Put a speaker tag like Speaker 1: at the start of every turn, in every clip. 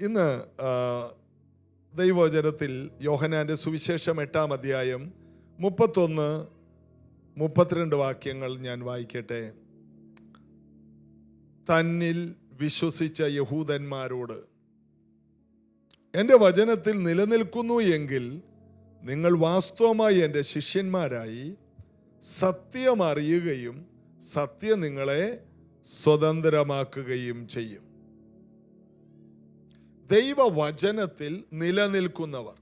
Speaker 1: ഇന്ന് ദൈവവചനത്തിൽ യോഹന്നാന്റെ സുവിശേഷം 8-ാം അധ്യായം 31-32 വാക്യങ്ങൾ ഞാൻ വായിക്കട്ടെ. തന്നിൽ വിശ്വസിച്ച യഹൂദന്മാരോട്, എൻ്റെ വചനത്തിൽ നിലനിൽക്കുന്നു എങ്കിൽ നിങ്ങൾ വാസ്തവമായി എൻ്റെ ശിഷ്യന്മാരായി സത്യം അറിയുകയും സത്യം നിങ്ങളെ സ്വതന്ത്രമാക്കുകയും ചെയ്യും. ദൈവവചനത്തിൽ നിലനിൽക്കുന്നവർ,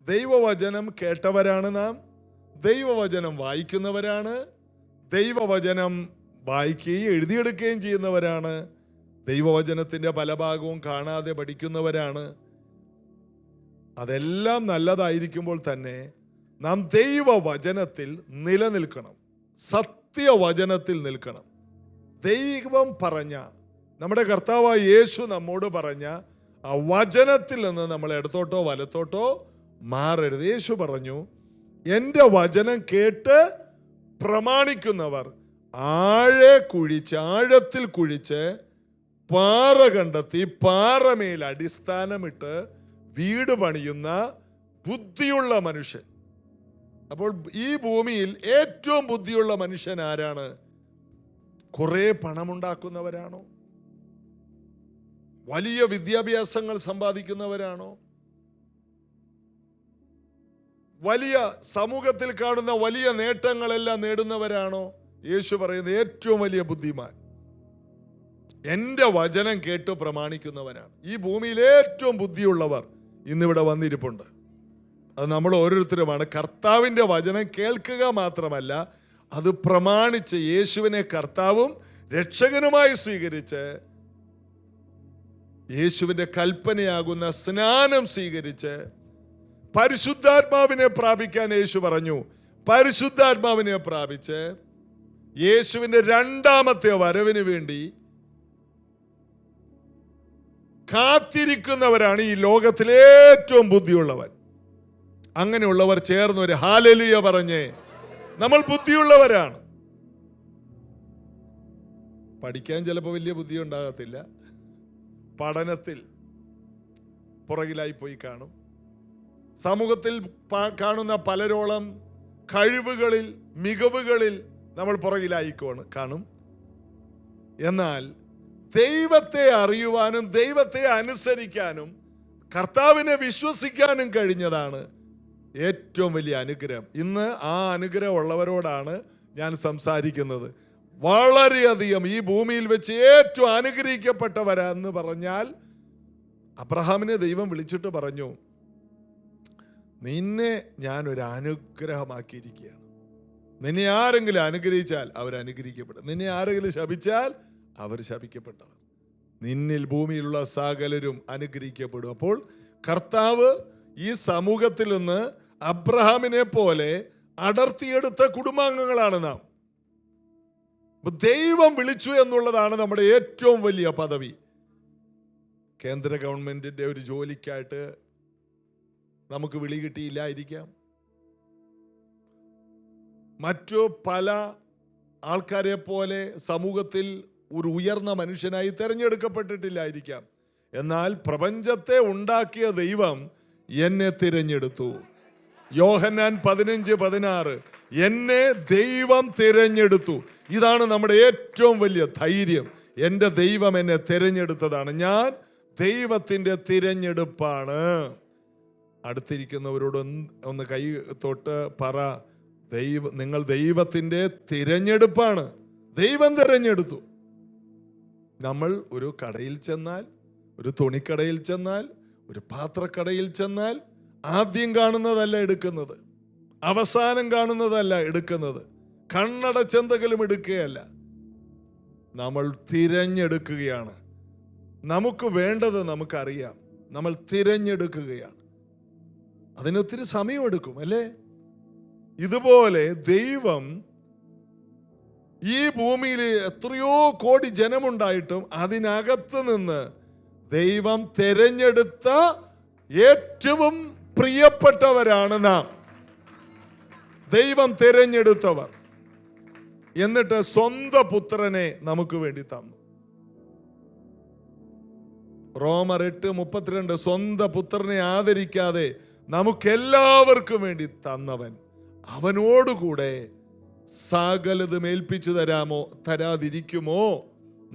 Speaker 1: ദൈവവചനം കേട്ടവരാണ് നാം, ദൈവവചനം വായിക്കുന്നവരാണ്, ദൈവവചനം വായിക്കുകയും എഴുതിയെടുക്കുകയും ചെയ്യുന്നവരാണ്, ദൈവവചനത്തിൻ്റെ പല ഭാഗവും കാണാതെ പഠിക്കുന്നവരാണ്. അതെല്ലാം നല്ലതായിരിക്കുമ്പോൾ തന്നെ നാം ദൈവവചനത്തിൽ നിലനിൽക്കണം, സത്യവചനത്തിൽ നിൽക്കണം. ദൈവം പറഞ്ഞ, നമ്മുടെ കർത്താവായ യേശു നമ്മോട് പറഞ്ഞ ആ വചനത്തിൽ നിന്ന് നമ്മൾ ഇടത്തോട്ടോ വലത്തോട്ടോ മാറരുത്. യേശു പറഞ്ഞു, എൻ്റെ വചനം കേട്ട് പ്രമാണിക്കുന്നവർ ആഴത്തിൽ കുഴിച്ച് പാറ കണ്ടെത്തി പാറമേൽ അടിസ്ഥാനമിട്ട് വീട് പണിയുന്ന ബുദ്ധിയുള്ള മനുഷ്യൻ. അപ്പോൾ ഈ ഭൂമിയിൽ ഏറ്റവും ബുദ്ധിയുള്ള മനുഷ്യൻ ആരാണ്? കുറെ പണമുണ്ടാക്കുന്നവരാണോ? വലിയ വിദ്യാഭ്യാസങ്ങൾ സമ്പാദിക്കുന്നവരാണോ? വലിയ സമൂഹത്തിൽ കാണുന്ന വലിയ നേട്ടങ്ങളെല്ലാം നേടുന്നവരാണോ? യേശു പറയുന്നത് ഏറ്റവും വലിയ ബുദ്ധിമാൻ എൻ്റെ വചനം കേട്ട് പ്രമാണിക്കുന്നവനാണ്. ഈ ഭൂമിയിൽ ഏറ്റവും ബുദ്ധിയുള്ളവർ ഇന്നിവിടെ വന്നിരിപ്പുണ്ട്. അത് നമ്മൾ ഓരോരുത്തരുമാണ്. കർത്താവിൻ്റെ വചനം കേൾക്കുക മാത്രമല്ല, അത് പ്രമാണിച്ച് യേശുവിനെ കർത്താവും രക്ഷകനുമായി സ്വീകരിച്ച് യേശുവിൻ്റെ കൽപ്പനയാകുന്ന സ്നാനം സ്വീകരിച്ച് പരിശുദ്ധാത്മാവിനെ പ്രാപിക്കാൻ യേശു പറഞ്ഞു. പരിശുദ്ധാത്മാവിനെ പ്രാപിച്ച് യേശുവിൻ്റെ രണ്ടാമത്തെ വരവിന് വേണ്ടി കാത്തിരിക്കുന്നവരാണ് ഈ ലോകത്തിലെ ഏറ്റവും ബുദ്ധിയുള്ളവൻ. അങ്ങനെയുള്ളവർ ചേർന്ന് ഒരു ഹല്ലേലൂയ പറഞ്ഞേ. നമ്മൾ ബുദ്ധിയുള്ളവരാണ്. പഠിക്കാൻ ചിലപ്പോൾ വലിയ ബുദ്ധി ഉണ്ടാകത്തില്ല, പഠനത്തിൽ പുറകിലായി പോയി കാണും, സമൂഹത്തിൽ കാണുന്ന പലരോളം കഴിവുകളിൽ മികവുകളിൽ നമ്മൾ പുറകിലായി കാണും. എന്നാൽ ദൈവത്തെ അറിയുവാനും ദൈവത്തെ അനുസരിക്കാനും കർത്താവിനെ വിശ്വസിക്കാനും കഴിഞ്ഞതാണ് ഏറ്റവും വലിയ അനുഗ്രഹം. ഇന്ന് ആ അനുഗ്രഹം ഉള്ളവരോടാണ് ഞാൻ സംസാരിക്കുന്നത്. വളരെയധികം ഈ ഭൂമിയിൽ വെച്ച് ഏറ്റവും അനുഗ്രഹിക്കപ്പെട്ടവരാന്ന് പറഞ്ഞാൽ അബ്രഹാമിനെ ദൈവം വിളിച്ചിട്ട് പറഞ്ഞു, നിന്നെ ഞാൻ ഒരു അനുഗ്രഹമാക്കിയിരിക്കുകയാണ്. നിന്നെ ആരെങ്കിലും അനുഗ്രഹിച്ചാൽ അവർ അനുഗ്രഹിക്കപ്പെടും, നിന്നെ ആരെങ്കിലും ശപിച്ചാൽ അവർ ശപിക്കപ്പെട്ടവർ. നിന്നിൽ ഭൂമിയിലുള്ള സകലരും അനുഗ്രഹിക്കപ്പെടും. അപ്പോൾ കർത്താവ് ഈ സമൂഹത്തിൽ നിന്ന് അബ്രഹാമിനെ പോലെ അടർത്തിയെടുത്ത കുടുംബാംഗങ്ങളാണ് നാം. ദൈവം വിളിച്ചു എന്നുള്ളതാണ് നമ്മുടെ ഏറ്റവും വലിയ പദവി. കേന്ദ്ര ഗവൺമെന്റിന്റെ ഒരു ജോലിക്കായിട്ട് നമുക്ക് വിളി കിട്ടിയില്ലായിരിക്കാം, മറ്റു പല ആൾക്കാരെ പോലെ സമൂഹത്തിൽ ഒരു ഉയർന്ന മനുഷ്യനായി തിരഞ്ഞെടുക്കപ്പെട്ടിട്ടില്ലായിരിക്കാം. എന്നാൽ പ്രപഞ്ചത്തെ ഉണ്ടാക്കിയ ദൈവം എന്നെ തിരഞ്ഞെടുത്തു. യോഹന്നാൻ 15:16, എന്നെ ദൈവം തിരഞ്ഞെടുത്തു. ഇതാണ് നമ്മുടെ ഏറ്റവും വലിയ ധൈര്യം. എൻ്റെ ദൈവം എന്നെ തിരഞ്ഞെടുത്തതാണ്, ഞാൻ ദൈവത്തിൻ്റെ തിരഞ്ഞെടുപ്പാണ്. അടുത്തിരിക്കുന്നവരോട് ഒന്ന് കൈ തൊട്ട് പറ, നിങ്ങൾ ദൈവത്തിൻ്റെ തിരഞ്ഞെടുപ്പാണ്. ദൈവം തിരഞ്ഞെടുത്തു. നമ്മൾ ഒരു കടയിൽ ചെന്നാൽ, ഒരു തുണിക്കടയിൽ ചെന്നാൽ, ഒരു പാത്രക്കടയിൽ ചെന്നാൽ ആദ്യം കാണുന്നതല്ല എടുക്കുന്നത്, അവസാനം കാണുന്നതല്ല എടുക്കുന്നത്, കണ്ണടച്ചെന്തെങ്കിലും എടുക്കുകയല്ല. നമ്മൾ തിരഞ്ഞെടുക്കുകയാണ്. നമുക്ക് വേണ്ടത് നമുക്കറിയാം, നമ്മൾ തിരഞ്ഞെടുക്കുകയാണ്. അതിനൊത്തിരി സമയമെടുക്കും അല്ലേ? ഇതുപോലെ ദൈവം ഈ ഭൂമിയിൽ എത്രയോ കോടി ജനമുണ്ടായിട്ടും അതിനകത്ത് നിന്ന് ദൈവം തിരഞ്ഞെടുത്ത ഏറ്റവും പ്രിയപ്പെട്ടവരാണ് നാം. ദൈവം തിരഞ്ഞെടുത്തവർ. എന്നിട്ട് സ്വന്തം പുത്രനെ നമുക്ക് വേണ്ടി തന്നു. റോമർ 8:32 സ്വന്തം പുത്രനെ ആദരിക്കാതെ നമുക്കെല്ലാവർക്കും വേണ്ടി തന്നവൻ അവനോടുകൂടെ സകലതും ഏൽപ്പിച്ചു തരാതിരിക്കുമോ,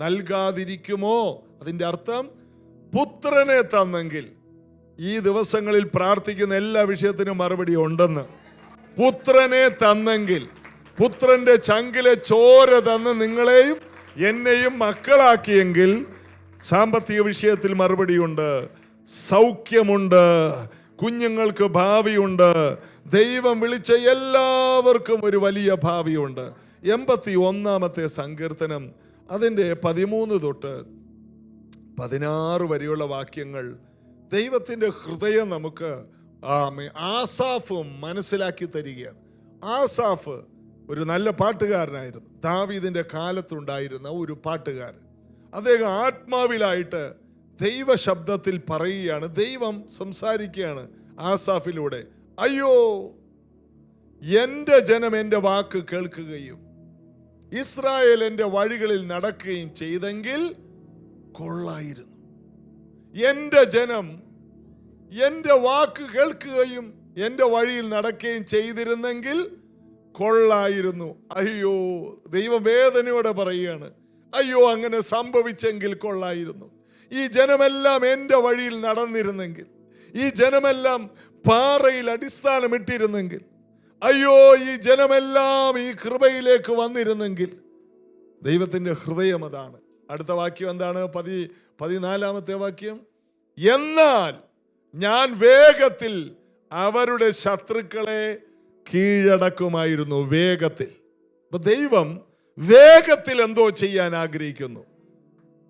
Speaker 1: നൽകാതിരിക്കുമോ? അതിൻ്റെ അർത്ഥം പുത്രനെ തന്നെങ്കിൽ ഈ ദിവസങ്ങളിൽ പ്രാർത്ഥിക്കുന്ന എല്ലാ വിഷയത്തിനും മറുപടി ഉണ്ടെന്ന്. പുത്രനെ തന്നെങ്കിൽ, പുത്രന്റെ ചങ്കിലെ ചോര തന്ന് നിങ്ങളെയും എന്നെയും മക്കളാക്കിയെങ്കിൽ സാമ്പത്തിക വിഷയത്തിൽ മറുപടിയുണ്ട്, സൗഖ്യമുണ്ട്, കുഞ്ഞുങ്ങൾക്ക് ഭാവിയുണ്ട്, ദൈവം വിളിച്ച എല്ലാവർക്കും ഒരു വലിയ ഭാവിയുണ്ട്. 81-ാമത്തെ സങ്കീർത്തനം അതിൻ്റെ 13 തൊട്ട് 16 വരെയുള്ള വാക്യങ്ങൾ ദൈവത്തിൻ്റെ ഹൃദയം നമുക്ക് ആസാഫ് മനസ്സിലാക്കി തരികയാണ്. ആസാഫ് ഒരു നല്ല പാട്ടുകാരനായിരുന്നു. ദാവീദിന്റെ കാലത്തുണ്ടായിരുന്ന ഒരു പാട്ടുകാരൻ. അദ്ദേഹം ആത്മാവിലായിട്ട് ദൈവശബ്ദത്തിൽ പറയുകയാണ്, ദൈവം സംസാരിക്കുകയാണ് ആസാഫിലൂടെ. അയ്യോ, എൻ്റെ ജനം എൻ്റെ വാക്ക് കേൾക്കുകയും ഇസ്രായേൽ എൻ്റെ വഴികളിൽ നടക്കുകയും ചെയ്തെങ്കിൽ കൊള്ളായിരുന്നു. എൻ്റെ ജനം എൻ്റെ വാക്ക് കേൾക്കുകയും എൻ്റെ വഴിയിൽ നടക്കുകയും ചെയ്തിരുന്നെങ്കിൽ കൊള്ളായിരുന്നു. അയ്യോ, ദൈവം വേദനയോടെ പറയുകയാണ്, അയ്യോ അങ്ങനെ സംഭവിച്ചെങ്കിൽ കൊള്ളായിരുന്നു. ഈ ജനമെല്ലാം എൻ്റെ വഴിയിൽ നടന്നിരുന്നെങ്കിൽ, ഈ ജനമെല്ലാം പാറയിൽ അടിസ്ഥാനമിട്ടിരുന്നെങ്കിൽ, അയ്യോ ഈ ജനമെല്ലാം ഈ കൃപയിലേക്ക് വന്നിരുന്നെങ്കിൽ. ദൈവത്തിൻ്റെ ഹൃദയം അതാണ്. അടുത്ത വാക്യം എന്താണ്? 14-ാമത്തെ വാക്യം, എന്നാൽ ഞാൻ വേഗത്തിൽ അവരുടെ ശത്രുക്കളെ കീഴടക്കുമായിരുന്നു. വേഗത്തിൽ. അപ്പൊ ദൈവം വേഗത്തിൽ എന്തോ ചെയ്യാൻ ആഗ്രഹിക്കുന്നു.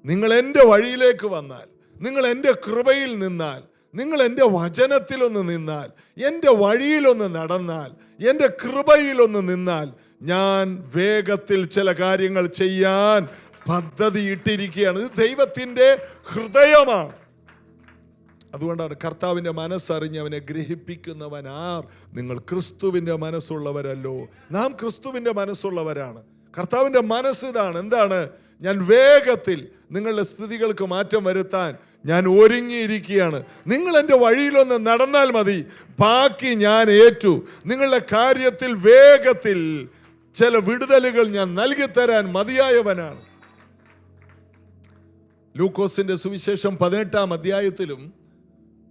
Speaker 1: നിങ്ങൾ എൻ്റെ വഴിയിലേക്ക് വന്നാൽ, നിങ്ങൾ എൻ്റെ കൃപയിൽ നിന്നാൽ, നിങ്ങൾ എൻ്റെ വചനത്തിലൊന്ന് നിന്നാൽ, എൻ്റെ വഴിയിലൊന്ന് നടന്നാൽ, എൻ്റെ കൃപയിലൊന്ന് നിന്നാൽ, ഞാൻ വേഗത്തിൽ ചില കാര്യങ്ങൾ ചെയ്യാൻ പദ്ധതി ഇട്ടിരിക്കുകയാണ്. ഇത് ദൈവത്തിൻ്റെ ഹൃദയമാണ്. അതുകൊണ്ടാണ് കർത്താവിൻ്റെ മനസ്സറിഞ്ഞ് അവനെ ഗ്രഹിപ്പിക്കുന്നവൻ ആർ? നിങ്ങൾ ക്രിസ്തുവിൻ്റെ മനസ്സുള്ളവരല്ലോ. നാം ക്രിസ്തുവിൻ്റെ മനസ്സുള്ളവരാണ്. കർത്താവിൻ്റെ മനസ്സിതാണ്. എന്താണ്? ഞാൻ വേഗത്തിൽ നിങ്ങളുടെ സ്ഥിതികൾക്ക് മാറ്റം വരുത്താൻ ഞാൻ ഒരുങ്ങിയിരിക്കുകയാണ്. നിങ്ങൾ എൻ്റെ വഴിയിലൊന്ന് നടന്നാൽ മതി, ബാക്കി ഞാൻ ഏറ്റു. നിങ്ങളുടെ കാര്യത്തിൽ വേഗത്തിൽ ചില വിടുതലുകൾ ഞാൻ നൽകിത്തരാൻ മതിയായവനാണ്. ലൂക്കോസിന്റെ സുവിശേഷം 18-ാം അധ്യായത്തിലും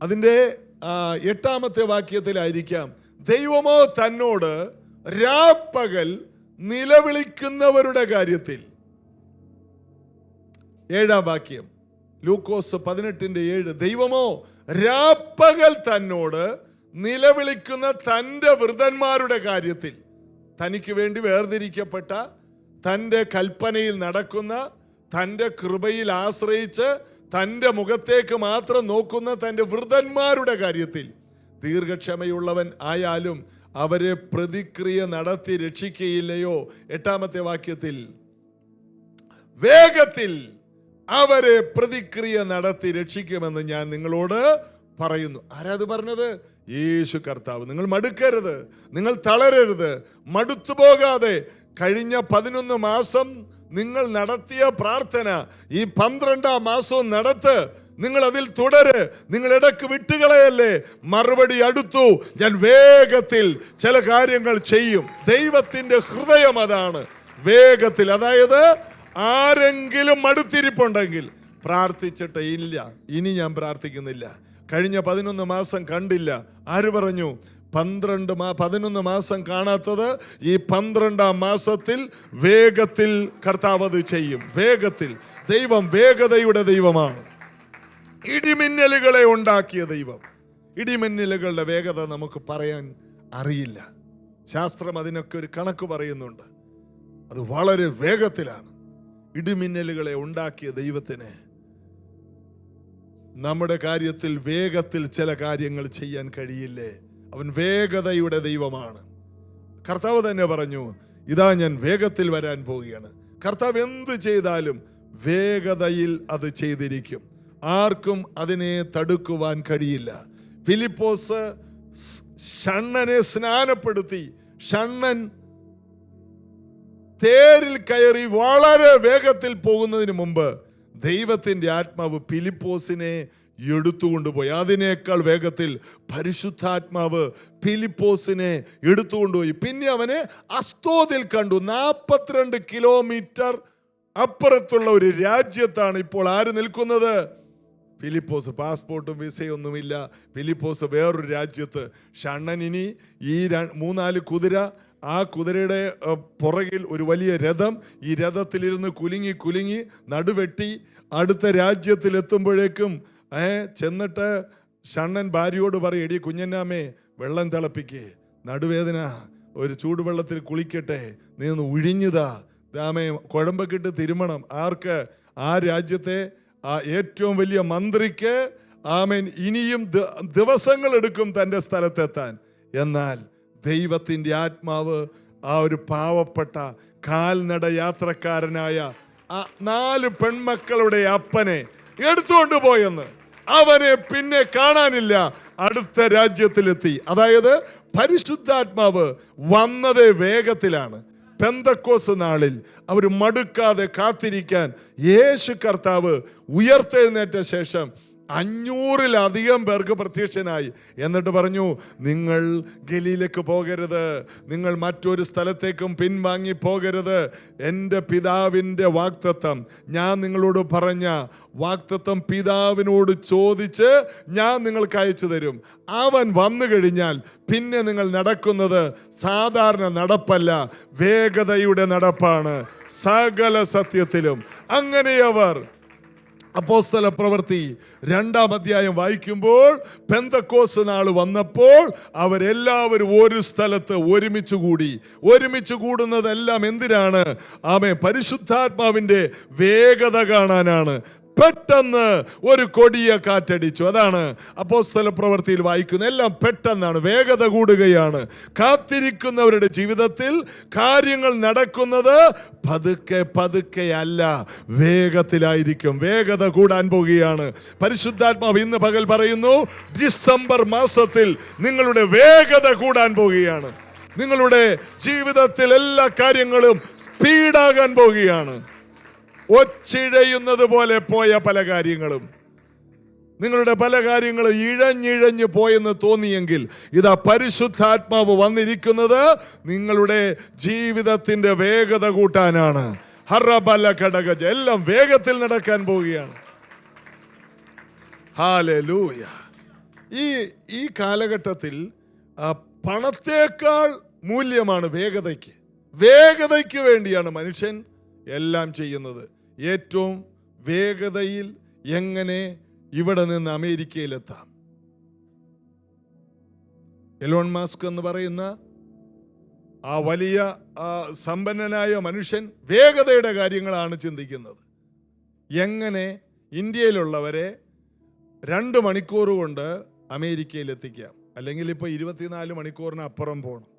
Speaker 1: അതിൻ്റെ 8-ാമത്തെ വാക്യത്തിലായിരിക്കാം, ദൈവമോ തന്നോട് രാപ്പകൽ നിലവിളിക്കുന്നവരുടെ കാര്യത്തിൽ. 7-ാം വാക്യം ലൂക്കോസ് 18:7, ദൈവമോ രാപ്പകൽ തന്നോട് നിലവിളിക്കുന്ന തൻ്റെ വൃതന്മാരുടെ കാര്യത്തിൽ. തനിക്ക് വേണ്ടി വേർതിരിക്കപ്പെട്ട, തൻ്റെ കൽപ്പനയിൽ നടക്കുന്ന, തൻ്റെ കൃപയിൽ ആശ്രയിച്ച് തൻ്റെ മുഖത്തേക്ക് മാത്രം നോക്കുന്ന തൻ്റെ വൃതന്മാരുടെ കാര്യത്തിൽ ദീർഘക്ഷമയുള്ളവൻ ആയാലും അവരെ പ്രതിക്രിയ നടത്തി രക്ഷിക്കുകയില്ലയോ? 8-ാമത്തെ വാക്യത്തിൽ വേഗത്തിൽ അവരെ പ്രതിക്രിയ നടത്തി രക്ഷിക്കുമെന്ന് ഞാൻ നിങ്ങളോട് പറയുന്നു. ആരാത് പറഞ്ഞത്? യേശു കർത്താവ്. നിങ്ങൾ മടുക്കരുത്, നിങ്ങൾ തളരരുത്, മടുത്തു പോകാതെ കഴിഞ്ഞ 11 മാസം നിങ്ങൾ നടത്തിയ പ്രാർത്ഥന ഈ 12-ാം മാസവും നടത്ത്. നിങ്ങൾ അതിൽ തുടര്. നിങ്ങൾ ഇടക്ക് വിട്ടുകളയല്ലേ. മറുപടി അടുത്തു. ഞാൻ വേഗത്തിൽ ചില കാര്യങ്ങൾ ചെയ്യും. ദൈവത്തിന്റെ ഹൃദയം അതാണ്, വേഗത്തിൽ. അതായത് ആരെങ്കിലും മടുത്തിരിപ്പുണ്ടെങ്കിൽ പ്രാർത്ഥിച്ചിട്ട് ഇല്ല, ഇനി ഞാൻ പ്രാർത്ഥിക്കുന്നില്ല, കഴിഞ്ഞ 11 മാസം കണ്ടില്ല. ആര് പറഞ്ഞു? 11 മാസം കാണാത്തത് ഈ 12-ാം മാസത്തിൽ വേഗത്തിൽ കർത്താവ് അത് ചെയ്യും. വേഗത്തിൽ. ദൈവം വേഗതയുടെ ദൈവമാണ്. ഇടിമിന്നലുകളെ ഉണ്ടാക്കിയ ദൈവം. ഇടിമിന്നലുകളുടെ വേഗത നമുക്ക് പറയാൻ അറിയില്ല. ശാസ്ത്രം അതിനൊക്കെ ഒരു കണക്ക് പറയുന്നുണ്ട്. അത് വളരെ വേഗത്തിലാണ്. ഇടിമിന്നലുകളെ ഉണ്ടാക്കിയ ദൈവത്തിന് നമ്മുടെ കാര്യത്തിൽ വേഗത്തിൽ ചില കാര്യങ്ങൾ ചെയ്യാൻ കഴിയില്ലേ? അവൻ വേഗതയുടെ ദൈവമാണ്. കർത്താവ് തന്നെ പറഞ്ഞു, ഇതാ ഞാൻ വേഗത്തിൽ വരാൻ പോവുകയാണ്. കർത്താവ് എന്ത് ചെയ്താലും വേഗതയിൽ അത് ചെയ്തിരിക്കും. ആർക്കും അതിനെ തടുക്കുവാൻ കഴിയില്ല. ഫിലിപ്പോസ് ഷണ്ണനെ സ്നാനപ്പെടുത്തി. ഷണ്ണൻ തേരിൽ കയറി വളരെ വേഗത്തിൽ പോകുന്നതിന് മുമ്പ് ദൈവത്തിൻ്റെ ആത്മാവ് ഫിലിപ്പോസിനെ എടുത്തുകൊണ്ടുപോയി. അതിനേക്കാൾ വേഗത്തിൽ പരിശുദ്ധാത്മാവ് ഫിലിപ്പോസിനെ എടുത്തുകൊണ്ടുപോയി. പിന്നെ അവനെ അസ്തോദിൽ കണ്ടു. 42 കിലോമീറ്റർ അപ്പുറത്തുള്ള ഒരു രാജ്യത്താണ് ഇപ്പോൾ ആര് നിൽക്കുന്നത്? ഫിലിപ്പോസ്. പാസ്പോർട്ടും വിസയും ഒന്നുമില്ല. ഫിലിപ്പോസ് വേറൊരു രാജ്യത്ത്. ഷണ്ണൻ ഇനി ഈ 3-4 കുതിര, ആ കുതിരയുടെ പുറകിൽ ഒരു വലിയ രഥം, ഈ രഥത്തിലിരുന്ന് കുലുങ്ങി നടുവെട്ടി അടുത്ത രാജ്യത്തിലെത്തുമ്പോഴേക്കും ചെന്നിട്ട് ഷണ്ണൻ ഭാര്യയോട് പറയും, എടി കുഞ്ഞന്നാമ്മേ വെള്ളം തിളപ്പിക്കേ, നടുവേദന, ഒരു ചൂടുവെള്ളത്തിൽ കുളിക്കട്ടെ, നീ ഒന്ന് ഉഴിഞ്ഞുതാ, ദാമേ കുഴമ്പക്കിട്ട് തിരുമണം. ആർക്ക്? ആ രാജ്യത്തെ ആ ഏറ്റവും വലിയ മന്ത്രിക്ക്. ആമേൻ. ഇനിയും ദിവസങ്ങൾ എടുക്കും തൻ്റെ സ്ഥലത്തെത്താൻ. എന്നാൽ ദൈവത്തിൻ്റെ ആത്മാവ് ആ ഒരു പാവപ്പെട്ട കാൽനട യാത്രക്കാരനായ ആ 4 പെൺമക്കളുടെ അപ്പനെ എടുത്തുകൊണ്ട് പോയെന്ന്. അവനെ പിന്നെ കാണാനില്ല. അടുത്ത രാജ്യത്തിലെത്തി. അതായത് പരിശുദ്ധാത്മാവ് വന്നത് വേഗത്തിലാണ്. പെന്തക്കോസ് നാളിൽ അവർ മടുക്കാതെ കാത്തിരിക്കാൻ യേശു കർത്താവ് ഉയർത്തെഴുന്നേറ്റ ശേഷം 500-ലധികം പേർക്ക് പ്രത്യക്ഷനായി. എന്നിട്ട് പറഞ്ഞു, നിങ്ങൾ ഗലീലയ്ക്ക് പോകരുത്, നിങ്ങൾ മറ്റൊരു സ്ഥലത്തേക്കും പിൻവാങ്ങി പോകരുത്. എൻ്റെ പിതാവിൻ്റെ വാഗ്ദത്തം, ഞാൻ നിങ്ങളോട് പറഞ്ഞ വാഗ്ദത്തം പിതാവിനോട് ചോദിച്ച് ഞാൻ നിങ്ങൾക്ക് അയച്ചു തരും. അവൻ വന്നു കഴിഞ്ഞാൽ പിന്നെ നിങ്ങൾ നടക്കുന്നത് സാധാരണ നടപ്പല്ല, വേഗതയുടെ നടപ്പാണ് സകല സത്യത്തിലും. അങ്ങനെ അവർ അപ്പോസ്തല പ്രവൃത്തി 2-ാം അധ്യായം വായിക്കുമ്പോൾ, പെന്തക്കോസ് നാൾ വന്നപ്പോൾ അവരെല്ലാവരും ഒരു സ്ഥലത്ത് ഒരുമിച്ച് കൂടുന്നതെല്ലാം എന്തിനാണ്? പരിശുദ്ധാത്മാവിൻ്റെ വേഗത കാണാനാണ്. പെട്ടെന്ന് ഒരു കൊടിയ കാറ്റടിച്ചു. അതാണ് അപ്പോസ്തല പ്രവൃത്തിയിൽ വായിക്കുന്നത്. എല്ലാം പെട്ടെന്നാണ്, വേഗത കൂടുകയാണ്. കാത്തിരിക്കുന്നവരുടെ ജീവിതത്തിൽ കാര്യങ്ങൾ നടക്കുന്നത് പതുക്കെ അല്ല, വേഗത്തിലായിരിക്കും. വേഗത കൂടാൻ പോകുകയാണ്. പരിശുദ്ധാത്മാവ് ഇന്ന് പകൽ പറയുന്നു, ഡിസംബർ മാസത്തിൽ നിങ്ങളുടെ വേഗത കൂടാൻ പോകുകയാണ്. നിങ്ങളുടെ ജീവിതത്തിൽ എല്ലാ കാര്യങ്ങളും സ്പീഡാകാൻ പോകുകയാണ്. ഒച്ചിഴയുന്നത് പോലെ പോയ പല കാര്യങ്ങളും, നിങ്ങളുടെ പല കാര്യങ്ങളും ഇഴഞ്ഞിഴഞ്ഞ് പോയെന്ന് തോന്നിയെങ്കിൽ, ഇതാ പരിശുദ്ധാത്മാവ് വന്നിരിക്കുന്നത് നിങ്ങളുടെ ജീവിതത്തിന്റെ വേഗത കൂട്ടാനാണ്. ഹറബല ഘടകജ, എല്ലാം വേഗത്തിൽ നടക്കാൻ പോവുകയാണ്. ഹല്ലേലൂയ. ഈ കാലഘട്ടത്തിൽ പണത്തേക്കാൾ മൂല്യമാണ് വേഗതയ്ക്ക് വേണ്ടിയാണ് മനുഷ്യൻ എല്ലാം ചെയ്യുന്നത്. ഏറ്റവും വേഗതയിൽ എങ്ങനെ ഇവിടെ നിന്ന് അമേരിക്കയിലെത്താം. എലോൺ മസ്ക് എന്ന് പറയുന്ന ആ വലിയ സമ്പന്നനായ മനുഷ്യൻ വേഗതയുടെ കാര്യങ്ങളാണ് ചിന്തിക്കുന്നത്. എങ്ങനെ ഇന്ത്യയിലുള്ളവരെ 2 മണിക്കൂർ കൊണ്ട് അമേരിക്കയിലെത്തിക്കാം, അല്ലെങ്കിൽ ഇപ്പോൾ 24 മണിക്കൂറിന് അപ്പുറം പോകണം.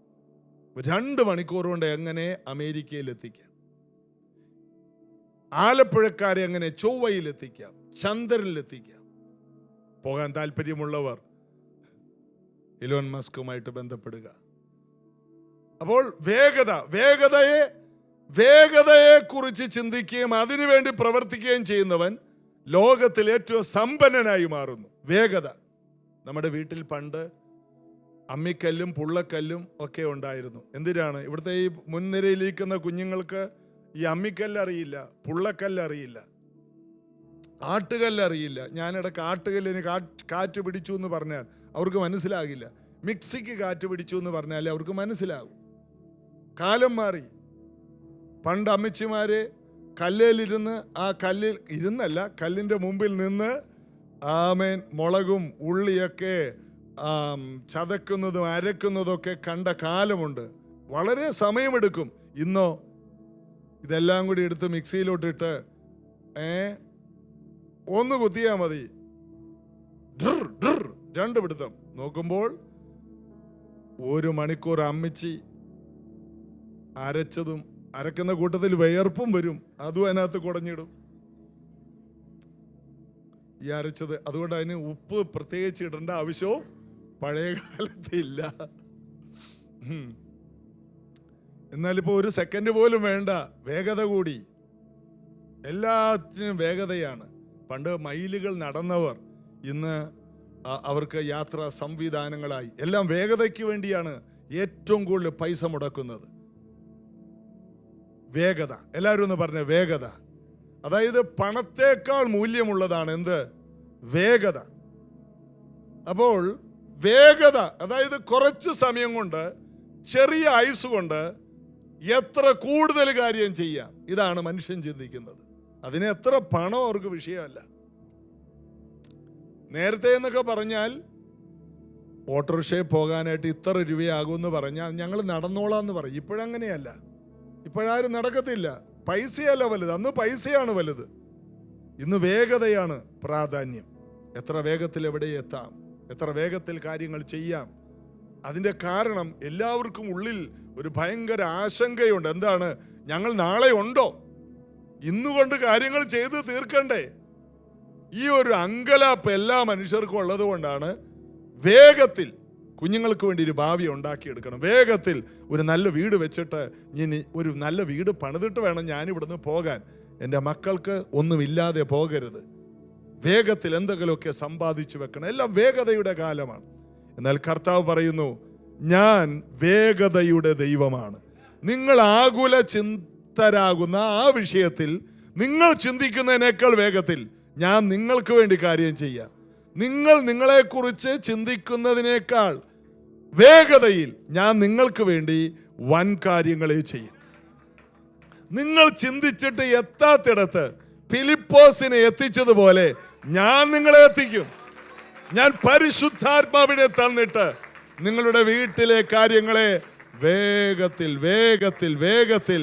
Speaker 1: 2 മണിക്കൂർ കൊണ്ട് എങ്ങനെ അമേരിക്കയിലെത്തിക്കാം, ആലപ്പുഴക്കാരെ എങ്ങനെ ചൊവ്വയിലെത്തിക്കാം, ചന്ദ്രനിലെത്തിക്കാം. പോകാൻ താല്പര്യമുള്ളവർ എലോൺ മസ്കുമായിട്ട് ബന്ധപ്പെടുക. അപ്പോൾ വേഗതയെ കുറിച്ച് ചിന്തിക്കുകയും അതിനുവേണ്ടി പ്രവർത്തിക്കുകയും ചെയ്യുന്നവൻ ലോകത്തിൽ ഏറ്റവും സമ്പന്നനായി മാറുന്നു. വേഗത. നമ്മുടെ വീട്ടിൽ പണ്ട് അമ്മിക്കല്ലും പുള്ളക്കല്ലും ഒക്കെ ഉണ്ടായിരുന്നു. എന്തിനാണ്? ഇവിടുത്തെ ഈ മുൻനിരയിലിരിക്കുന്ന കുഞ്ഞുങ്ങൾക്ക് ഈ അമ്മിക്കല്ലറിയില്ല, പുള്ളക്കല്ലറിയില്ല, ആട്ടുകല്ലറിയില്ല. ഞാനിടക്ക് ആട്ടുകല്ലിന് കാറ്റ് പിടിച്ചു എന്ന് പറഞ്ഞാൽ അവർക്ക് മനസ്സിലാകില്ല. മിക്സിക്ക് കാറ്റ് പിടിച്ചു എന്ന് പറഞ്ഞാൽ അവർക്ക് മനസ്സിലാകും. കാലം മാറി. പണ്ട് അമ്മച്ചിമാര് കല്ലിലിരുന്ന്, ആ കല്ലിൽ ഇരുന്നല്ല, കല്ലിൻ്റെ മുമ്പിൽ നിന്ന് മുളകും ഉള്ളിയൊക്കെ ചതക്കുന്നതും അരക്കുന്നതൊക്കെ കണ്ട കാലമുണ്ട്. വളരെ സമയമെടുക്കും. ഇന്നോ ഇതെല്ലാം കൂടി എടുത്ത് മിക്സിയിലോട്ടിട്ട് ഒന്ന് കുത്തിയാൽ മതി, 2 പിടുത്തം. നോക്കുമ്പോൾ 1 മണിക്കൂർ അമ്മിച്ചി അരക്കുന്ന കൂട്ടത്തിൽ വിയർപ്പും വരും, അതും അതിനകത്ത് കുടഞ്ഞിടും ഈ അരച്ചത്. അതുകൊണ്ട് അതിന് ഉപ്പ് പ്രത്യേകിച്ച് ഇടേണ്ട ആവശ്യവും പഴയ കാലത്ത് ഇല്ല. എന്നാലിപ്പോൾ 1 സെക്കൻഡ് പോലും വേണ്ട, വേഗത കൂടി. എല്ലാത്തിനും വേഗതയാണ്. പണ്ട് മൈലുകൾ നടന്നവർ ഇന്ന് അവർക്ക് യാത്രാ സംവിധാനങ്ങളായി. എല്ലാം വേഗതയ്ക്ക് വേണ്ടിയാണ് ഏറ്റവും കൂടുതൽ പൈസ മുടക്കുന്നത്. വേഗത, എല്ലാവരും ഒന്ന് പറഞ്ഞ വേഗത. അതായത് പണത്തേക്കാൾ മൂല്യമുള്ളതാണ് എന്ത്? വേഗത. അപ്പോൾ വേഗത, അതായത് കുറച്ച് സമയം കൊണ്ട്, ചെറിയ ആയുസ് കൊണ്ട് എത്ര കൂടുതൽ കാര്യം ചെയ്യാം, ഇതാണ് മനുഷ്യൻ ചിന്തിക്കുന്നത്. അതിന് എത്ര പണം അവർക്ക് വിഷയമല്ല. നേരത്തെ എന്നൊക്കെ പറഞ്ഞാൽ ഓട്ടോറിക്ഷയിൽ പോകാനായിട്ട് ഇത്ര രൂപയാകുമെന്ന് പറഞ്ഞാൽ ഞങ്ങൾ നടന്നോളാന്ന് പറയും. ഇപ്പോഴങ്ങനെയല്ല. ഇപ്പോഴാരും നടക്കത്തില്ല. പൈസയല്ല വലുത്, അന്ന് പൈസയാണ് വലുത്. ഇന്ന് വേഗതയാണ് പ്രാധാന്യം. എത്ര വേഗത്തിൽ എവിടെ എത്താം, എത്ര വേഗത്തിൽ കാര്യങ്ങൾ ചെയ്യാം. അതിൻ്റെ കാരണം എല്ലാവർക്കും ഉള്ളിൽ ഒരു ഭയങ്കര ആശങ്കയുണ്ട്. എന്താണ്? ഞങ്ങൾ നാളെ ഉണ്ടോ? ഇന്നുകൊണ്ട് കാര്യങ്ങൾ ചെയ്ത് തീർക്കണ്ടേ? ഈ ഒരു അങ്കലാപ്പ് എല്ലാ മനുഷ്യർക്കും ഉള്ളത് കൊണ്ടാണ് വേഗത്തിൽ കുഞ്ഞുങ്ങൾക്ക് വേണ്ടി ഒരു ഭാവി ഉണ്ടാക്കിയെടുക്കണം. വേഗത്തിൽ ഒരു നല്ല വീട് വെച്ചിട്ട് ഇനി ഒരു നല്ല വീട് പണിതിട്ട് വേണം ഞാനിവിടുന്ന് പോകാൻ. എൻ്റെ മക്കൾക്ക് ഒന്നുമില്ലാതെ പോകരുത്. വേഗത്തിൽ എന്തെങ്കിലുമൊക്കെ സമ്പാദിച്ചു വെക്കണം. എല്ലാം വേഗതയുടെ കാലമാണ്. എന്നാൽ കർത്താവ് പറയുന്നു, ഞാൻ വേഗതയുടെ ദൈവമാണ്. നിങ്ങൾ ആകുല ചിന്തരാകുന്ന ആ വിഷയത്തിൽ നിങ്ങൾ ചിന്തിക്കുന്നതിനേക്കാൾ വേഗത്തിൽ ഞാൻ നിങ്ങൾക്ക് വേണ്ടി കാര്യം ചെയ്യാം. നിങ്ങൾ നിങ്ങളെക്കുറിച്ച് ചിന്തിക്കുന്നതിനേക്കാൾ വേഗതയിൽ ഞാൻ നിങ്ങൾക്ക് വേണ്ടി വൻ കാര്യങ്ങളെ ചെയ്യും. നിങ്ങൾ ചിന്തിച്ചിട്ട് എത്താത്തിടത്ത് ഫിലിപ്പോസിനെ എത്തിച്ചതുപോലെ ഞാൻ നിങ്ങളെ എത്തിക്കും. ഞാൻ പരിശുദ്ധാത്മാവിനെ തന്നിട്ട് നിങ്ങളുടെ വീട്ടിലെ കാര്യങ്ങളെ വേഗത്തിൽ വേഗത്തിൽ വേഗത്തിൽ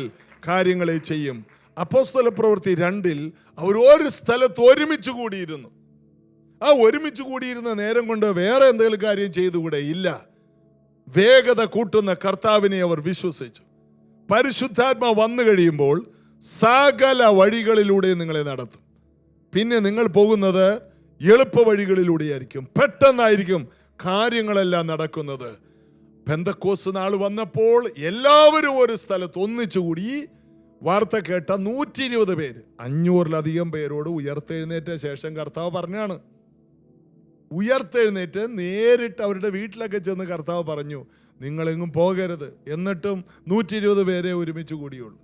Speaker 1: കാര്യങ്ങളെ ചെയ്യും. അപ്പോസ്തലപ്രവൃത്തി 2 അവർ ഒരു സ്ഥലത്ത് ഒരുമിച്ച് കൂടിയിരുന്നു. ആ ഒരുമിച്ച് കൂടിയിരുന്ന നേരം കൊണ്ട് വേറെ എന്തെങ്കിലും കാര്യം ചെയ്തുകൂടെ? ഇല്ല. വേഗത കൂട്ടുന്ന കർത്താവിനെ അവർ വിശ്വസിച്ചു. പരിശുദ്ധാത്മാ വന്നു കഴിയുമ്പോൾ സകല വഴികളിലൂടെ നിങ്ങളെ നടത്തും. പിന്നെ നിങ്ങൾ പോകുന്നത് എളുപ്പ വഴികളിലൂടെയായിരിക്കും. പെട്ടെന്നായിരിക്കും കാര്യങ്ങളെല്ലാം നടക്കുന്നത്. പെന്തക്കോസ്ത് നാൾ വന്നപ്പോൾ എല്ലാവരും ഒരു സ്ഥലത്ത് ഒന്നിച്ചുകൂടി. വാർത്ത കേട്ട 120 പേര്, 500-ലധികം പേരോട് ഉയർത്തെഴുന്നേറ്റ ശേഷം കർത്താവ് പറഞ്ഞാണ്. ഉയർത്തെഴുന്നേറ്റ് നേരിട്ട് അവരുടെ വീട്ടിലൊക്കെ ചെന്ന് കർത്താവ് പറഞ്ഞു, നിങ്ങളെങ്ങും പോകരുത്. എന്നിട്ടും 120 പേരെ ഒരുമിച്ച് കൂടിയുള്ളൂ.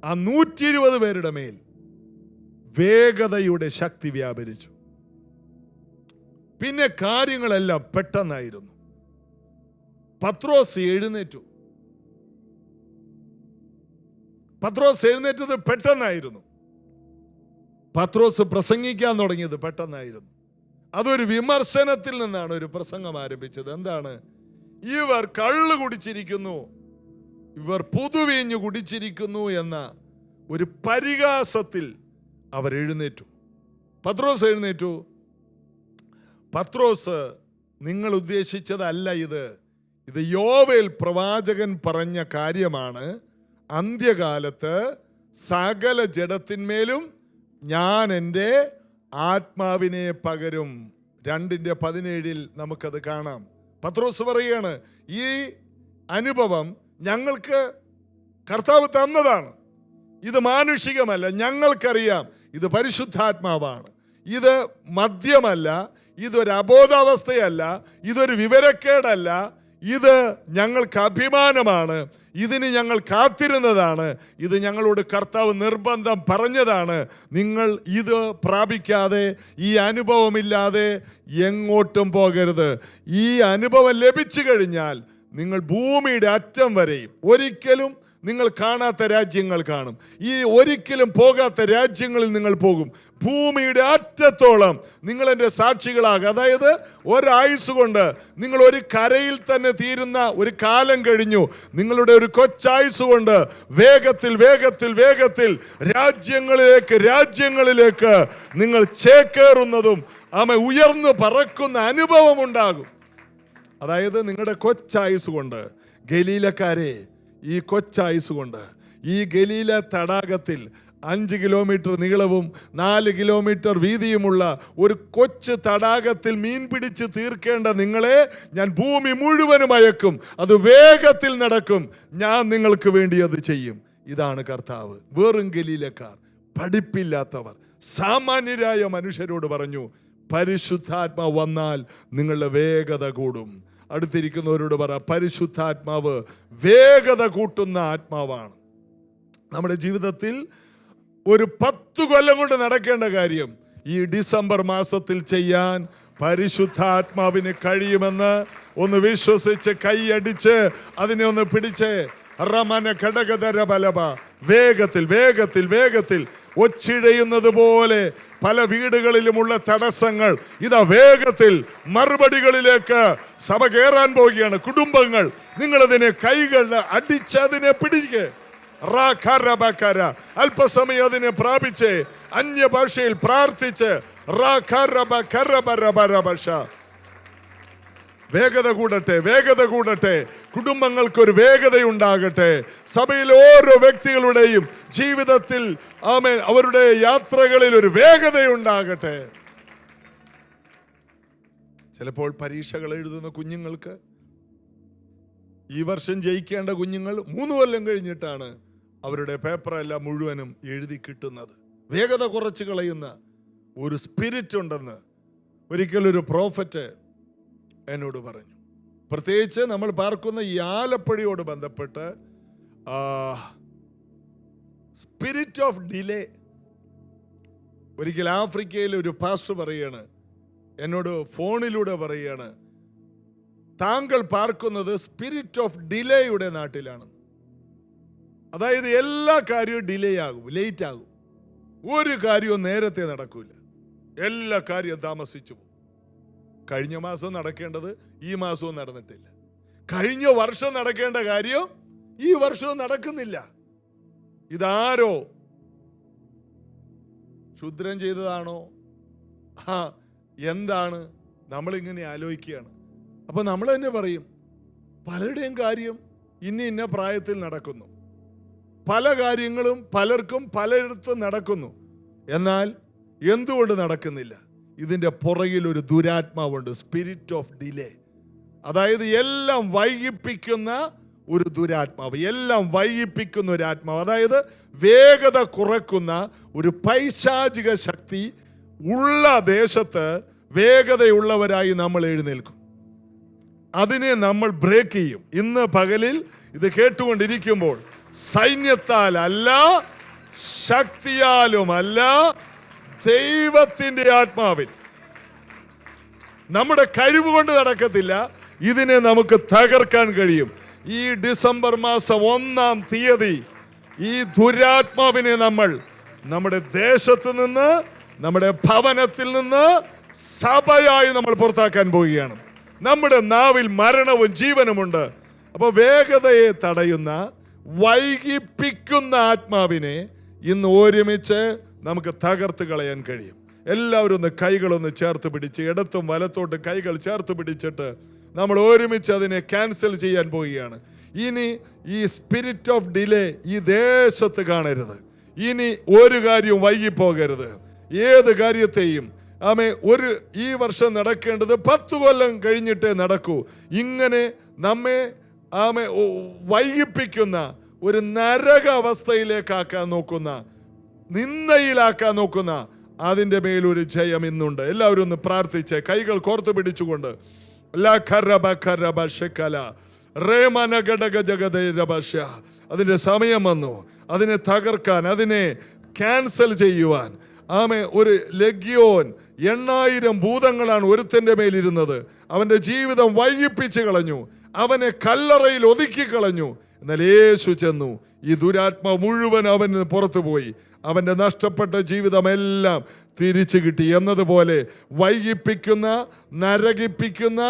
Speaker 1: ആ 120 പേരുടെ മേൽ വേഗതയുടെ ശക്തി വ്യാപരിച്ചു. പിന്നെ കാര്യങ്ങളെല്ലാം പെട്ടെന്നായിരുന്നു. പത്രോസ് എഴുന്നേറ്റത് പെട്ടെന്നായിരുന്നു. പത്രോസ് പ്രസംഗിക്കാൻ തുടങ്ങിയത് പെട്ടെന്നായിരുന്നു. അതൊരു വിമർശനത്തിൽ നിന്നാണ് ഒരു പ്രസംഗം ആരംഭിച്ചത്. എന്താണ്? ഇവർ കള്ള് കുടിച്ചിരിക്കുന്നു, ഇവർ പുതുവീഞ്ഞു കുടിച്ചിരിക്കുന്നു എന്ന ഒരു പരിഹാസത്തിൽ അവർ എഴുന്നേറ്റു. പത്രോസ് എഴുന്നേറ്റു. പത്രോസ്, നിങ്ങൾ ഉദ്ദേശിച്ചതല്ല ഇത് യോവേൽ പ്രവാചകൻ പറഞ്ഞ കാര്യമാണ്. അന്ത്യകാലത്ത് സകല ജഡത്തിന്മേലും ഞാൻ എൻ്റെ ആത്മാവിനെ പകരും. 2:17 നമുക്കത് കാണാം. പത്രോസ് പറയുകയാണ്, ഈ അനുഭവം ഞങ്ങൾക്ക് കർത്താവ് തന്നതാണ്. ഇത് മാനുഷികമല്ല. ഞങ്ങൾക്കറിയാം ഇത് പരിശുദ്ധാത്മാവാണ്. ഇത് മദ്യമല്ല, ഇതൊരു അബോധാവസ്ഥയല്ല, ഇതൊരു വിവരക്കേടല്ല. ഇത് ഞങ്ങൾക്ക് അഭിമാനമാണ്. ഇതിന് ഞങ്ങൾ കാത്തിരുന്നതാണ്. ഇത് ഞങ്ങളോട് കർത്താവ് നിർബന്ധം പറഞ്ഞതാണ്. നിങ്ങൾ ഇത് പ്രാപിക്കാതെ, ഈ അനുഭവമില്ലാതെ എങ്ങോട്ടും പോകരുത്. ഈ അനുഭവം ലഭിച്ചു കഴിഞ്ഞാൽ നിങ്ങൾ ഭൂമിയുടെ അറ്റം വരെയും ഒരിക്കലും നിങ്ങൾ കാണാത്ത രാജ്യങ്ങൾ കാണും. ഈ ഒരിക്കലും പോകാത്ത രാജ്യങ്ങളിൽ നിങ്ങൾ പോകും. ഭൂമിയുടെ അറ്റത്തോളം നിങ്ങൾ എൻ്റെ സാക്ഷികളാകും. അതായത് ഒരായുസ് കൊണ്ട് നിങ്ങൾ ഒരു കരയിൽ തന്നെ തീരുന്ന ഒരു കാലം കഴിഞ്ഞു. നിങ്ങളുടെ ഒരു കൊച്ചായുസ് കൊണ്ട് വേഗത്തിൽ വേഗത്തിൽ വേഗത്തിൽ രാജ്യങ്ങളിലേക്ക് നിങ്ങൾ ചേക്കേറുന്നതും ഉയർന്നു പറക്കുന്ന അനുഭവം ഉണ്ടാകും. അതായത് നിങ്ങളുടെ കൊച്ചായുസ് കൊണ്ട്, ഗലീലക്കാരെ, ഈ കൊച്ചായുസ് കൊണ്ട് ഈ ഗലീല തടാകത്തിൽ 5 കിലോമീറ്റർ നീളവും 4 കിലോമീറ്റർ വീതിയുമുള്ള ഒരു കൊച്ചു തടാകത്തിൽ മീൻ പിടിച്ച് തീർക്കേണ്ട നിങ്ങളെ ഞാൻ ഭൂമി മുഴുവനും അയക്കും. അത് വേഗത്തിൽ നടക്കും. ഞാൻ നിങ്ങൾക്ക് വേണ്ടി അത് ചെയ്യും. ഇതാണ് കർത്താവ്. വെറും ഗലീലക്കാർ, പഠിപ്പില്ലാത്തവർ, സാമാന്യരായ മനുഷ്യരോട് പറഞ്ഞു, പരിശുദ്ധാത്മാവ് വന്നാൽ നിങ്ങളുടെ വേഗത കൂടും. അടുത്തിരിക്കുന്നവരോട് പറ, പരിശുദ്ധാത്മാവ് വേഗത കൂട്ടുന്ന ആത്മാവാണ്. നമ്മുടെ ജീവിതത്തിൽ ഒരു 10 കൊല്ലം കൊണ്ട് നടക്കേണ്ട കാര്യം ഈ ഡിസംബർ മാസത്തിൽ ചെയ്യാൻ പരിശുദ്ധാത്മാവിന് കഴിയുമെന്ന് ഒന്ന് വിശ്വസിച്ച് കൈയടിച്ച് അതിനെ ഒന്ന് പിടിച്ച് റമന ഘടകധര ബലബ വേഗത്തിൽ വേഗത്തിൽ വേഗത്തിൽ ഒച്ചിഴയുന്നത് പോലെ പല വീടുകളിലുമുള്ള തടസ്സങ്ങൾ ഇതാ വേഗത്തിൽ മറുപടികളിലേക്ക് സഭ കയറാൻ പോവുകയാണ്. കുടുംബങ്ങൾ, നിങ്ങളതിനെ കൈകൾ അടിച്ചതിനെ പിടിക്കുക. അല്പസമയം അതിനെ പ്രാപിച്ച് അന്യഭാഷയിൽ പ്രാർത്ഥിച്ച് വേഗത കൂടട്ടെ, വേഗത കൂടട്ടെ. കുടുംബങ്ങൾക്കൊരു വേഗതയുണ്ടാകട്ടെ. സഭയിലെ ഓരോ വ്യക്തികളുടെയും ജീവിതത്തിൽ ആമേൻ അവരുടെ യാത്രകളിൽ ഒരു വേഗതയുണ്ടാകട്ടെ. ചിലപ്പോൾ പരീക്ഷകൾ എഴുതുന്ന കുഞ്ഞുങ്ങൾക്ക്, ഈ വർഷം ജയിക്കേണ്ട കുഞ്ഞുങ്ങൾ 3 കൊല്ലം കഴിഞ്ഞിട്ടാണ് അവരുടെ പേപ്പറെല്ലാം മുഴുവനും എഴുതി കിട്ടുന്നത്. വേഗത കുറച്ച് കളയുന്ന ഒരു സ്പിരിറ്റ് ഉണ്ടെന്ന് ഒരിക്കലൊരു പ്രോഫറ്റ് എന്നോട് പറഞ്ഞു. പ്രത്യേകിച്ച് നമ്മൾ പാർക്കുന്ന ഈ ആലപ്പുഴയോട് ബന്ധപ്പെട്ട് സ്പിരിറ്റ് ഓഫ് ഡിലേ. ഒരിക്കൽ ആഫ്രിക്കയിൽ ഒരു പാസ്റ്റർ പറയാണ്, എന്നോട് ഫോണിലൂടെ പറയാണ്, താങ്കൾ പാർക്കുന്നത് സ്പിരിറ്റ് ഓഫ് ഡിലേയുടെ നാട്ടിലാണ്. അതായത് എല്ലാ കാര്യവും ഡിലേ ആകും, ലേറ്റ് ആകും. ഒരു കാര്യവും നേരത്തെ നടക്കൂല, എല്ലാ കാര്യവും താമസിച്ചു പോകും. കഴിഞ്ഞ മാസം നടക്കേണ്ടത് ഈ മാസവും നടന്നിട്ടില്ല. കഴിഞ്ഞ വർഷം നടക്കേണ്ട കാര്യം ഈ വർഷവും നടക്കുന്നില്ല. ഇതാരോ ക്ഷുദ്രം ചെയ്തതാണോ എന്താണ്? നമ്മളിങ്ങനെ ആലോചിക്കുകയാണ്. അപ്പൊ നമ്മൾ തന്നെ പറയും, പലരുടെയും കാര്യം ഇന്ന പ്രായത്തിൽ നടക്കുന്നു, പല കാര്യങ്ങളും പലർക്കും പലയിടത്തും നടക്കുന്നു. എന്നാൽ എന്തുകൊണ്ട് നടക്കുന്നില്ല? ഇതിൻ്റെ പുറകിൽ ഒരു ദുരാത്മാവുണ്ട്, സ്പിരിറ്റ് ഓഫ് ഡിലേ. അതായത് എല്ലാം വൈകിപ്പിക്കുന്ന ഒരു ദുരാത്മാവ്, എല്ലാം വൈകിപ്പിക്കുന്ന ഒരു ആത്മാവ്. അതായത് വേഗത കുറക്കുന്ന ഒരു പൈശാചിക ശക്തി ഉള്ള ദേശത്ത് വേഗതയുള്ളവരായി നമ്മൾ എഴുന്നേൽക്കും. അതിനെ നമ്മൾ ബ്രേക്ക് ചെയ്യും. ഇന്ന് പകലിൽ ഇത് കേട്ടുകൊണ്ടിരിക്കുമ്പോൾ സൈന്യത്താൽ അല്ല, ശക്തിയാലുമല്ല, ദൈവത്തിന്റെ ആത്മാവിൽ. നമ്മുടെ കഴിവ് കൊണ്ട് നടക്കത്തില്ല, ഇതിനെ നമുക്ക് തകർക്കാൻ കഴിയും. ഈ ഡിസംബർ മാസം 1-ാം തീയതി ഈ ദുരാത്മാവിനെ നമ്മൾ നമ്മുടെ ദേശത്ത് നിന്ന്, നമ്മുടെ ഭവനത്തിൽ നിന്ന് സഭയായി നമ്മൾ പുറത്താക്കാൻ പോവുകയാണ്. നമ്മുടെ നാവിൽ മരണവും ജീവനുമുണ്ട്. അപ്പോൾ വേഗതയെ തടയുന്ന, വൈകിപ്പിക്കുന്ന ആത്മാവിനെ ഇന്ന് ഒരുമിച്ച് നമുക്ക് തകർത്ത് കളയാൻ കഴിയും. എല്ലാവരും ഒന്ന് കൈകളൊന്ന് ചേർത്ത് പിടിച്ച്, ഇടത്തും വലത്തോട്ട് കൈകൾ ചേർത്ത് പിടിച്ചിട്ട് നമ്മൾ ഒരുമിച്ച് അതിനെ ക്യാൻസൽ ചെയ്യാൻ പോവുകയാണ്. ഇനി ഈ സ്പിരിറ്റ് ഓഫ് ഡിലേ ഈ ദേശത്ത് കാണരുത്. ഇനി ഒരു കാര്യവും വൈകിപ്പോകരുത്. ഏത് കാര്യത്തെയും ഈ വർഷം നടക്കേണ്ടത് 10 കൊല്ലം കഴിഞ്ഞിട്ടേ നടക്കൂ. ഇങ്ങനെ നമ്മെ വൈകിപ്പിക്കുന്ന ഒരു നരക അവസ്ഥയിലേക്കാക്കാൻ നോക്കുന്ന, നിന്ദയിലാക്കാൻ നോക്കുന്ന അതിൻ്റെ മേലൊരു ജയം ഇന്നുണ്ട്. എല്ലാവരും ഒന്ന് പ്രാർത്ഥിച്ച് കൈകൾ കോർത്ത് പിടിച്ചുകൊണ്ട് അതിൻ്റെ സമയം വന്നു. അതിനെ തകർക്കാൻ, അതിനെ ക്യാൻസൽ ചെയ്യുവാൻ. ഒരു ലഗ്യോൻ 8000 ഭൂതങ്ങളാണ് ഒരുത്തൻ്റെ മേലിരുന്നത്. അവൻ്റെ ജീവിതം വൈകിപ്പിച്ച് കളഞ്ഞു, അവനെ കല്ലറയിൽ ഒതുക്കി കളഞ്ഞു. എന്നാൽ യേശു ചെന്നു, ഈ ദുരാത്മാവ് മുഴുവൻ അവന് പുറത്തു പോയി. അവൻ്റെ നഷ്ടപ്പെട്ട ജീവിതമെല്ലാം തിരിച്ചു കിട്ടി എന്നതുപോലെ വൈകിപ്പിക്കുന്ന, നരകിപ്പിക്കുന്ന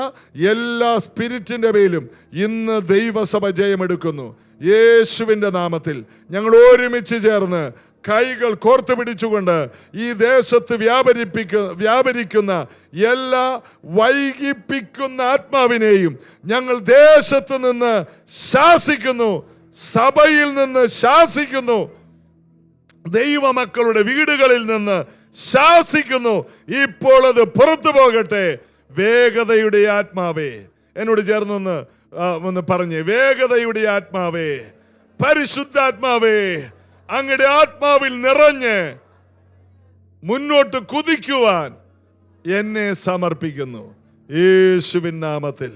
Speaker 1: എല്ലാ സ്പിരിറ്റിൻ്റെ മേലും ഇന്ന് ദൈവസഭ ജയമെടുക്കുന്നു. യേശുവിൻ്റെ നാമത്തിൽ ഞങ്ങൾ ഒരുമിച്ച് ചേർന്ന് കൈകൾ കോർത്ത് പിടിച്ചുകൊണ്ട് ഈ ദേശത്ത് വ്യാപരിക്കുന്ന എല്ലാ വൈകിപ്പിക്കുന്ന ആത്മാവിനെയും ഞങ്ങൾ ദേശത്ത് നിന്ന് ശാസിക്കുന്നു, സഭയിൽ നിന്ന് ശാസിക്കുന്നു, ദൈവമക്കളുടെ വീടുകളിൽ നിന്ന് ശാസിക്കുന്നു. ഇപ്പോൾ അത് പുറത്തു പോകട്ടെ. വേഗതയുടെ ആത്മാവേ, എന്നോട് ചേർന്നൊന്ന് പറഞ്ഞേ, വേഗതയുടെ ആത്മാവേ, പരിശുദ്ധാത്മാവേ, അങ്ങയുടെ ആത്മാവിൽ നിറഞ്ഞ് മുന്നോട്ട് കുതിക്കുവാൻ എന്നെ സമർപ്പിക്കുന്നു. യേശുവിൻ നാമത്തിൽ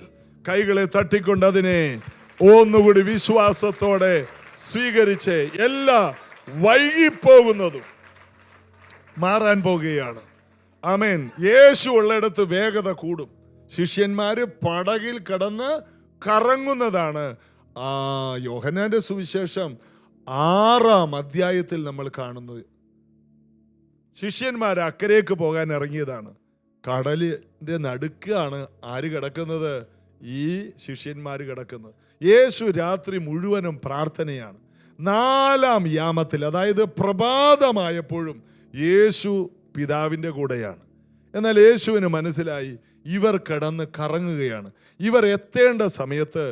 Speaker 1: കൈകളെ തട്ടിക്കൊണ്ട് അതിനെ ഒന്നുകൂടി വിശ്വാസത്തോടെ സ്വീകരിച്ച് എല്ലാ വൈകിപ്പോകുന്നതും മാറാൻ പോകുകയാണ്. ആമേൻ. യേശു ഉള്ളിടത്ത് വേഗത കൂടും. ശിഷ്യന്മാര് പടകിൽ കിടന്ന് കറങ്ങുന്നതാണ് യോഹന്നാന്റെ സുവിശേഷം 6-ാം അധ്യായത്തിൽ നമ്മൾ കാണുന്നത്. ശിഷ്യന്മാർ അക്കരയ്ക്ക് പോകാൻ ഇറങ്ങിയതാണ്. കടലിന്റെ നടുക്കാണ് ആര് കിടക്കുന്നത്? ഈ ശിഷ്യന്മാർ കിടക്കുന്നത്. യേശു രാത്രി മുഴുവനും പ്രാർത്ഥനയാണ്. 4-ാം യാമത്തിൽ, അതായത് പ്രഭാതമായപ്പോഴും യേശു പിതാവിൻ്റെ കൂടെയാണ്. എന്നാൽ യേശുവിന് മനസ്സിലായി ഇവർ കിടന്ന് കറങ്ങുകയാണ്. ഇവർ എത്തേണ്ട സമയത്ത്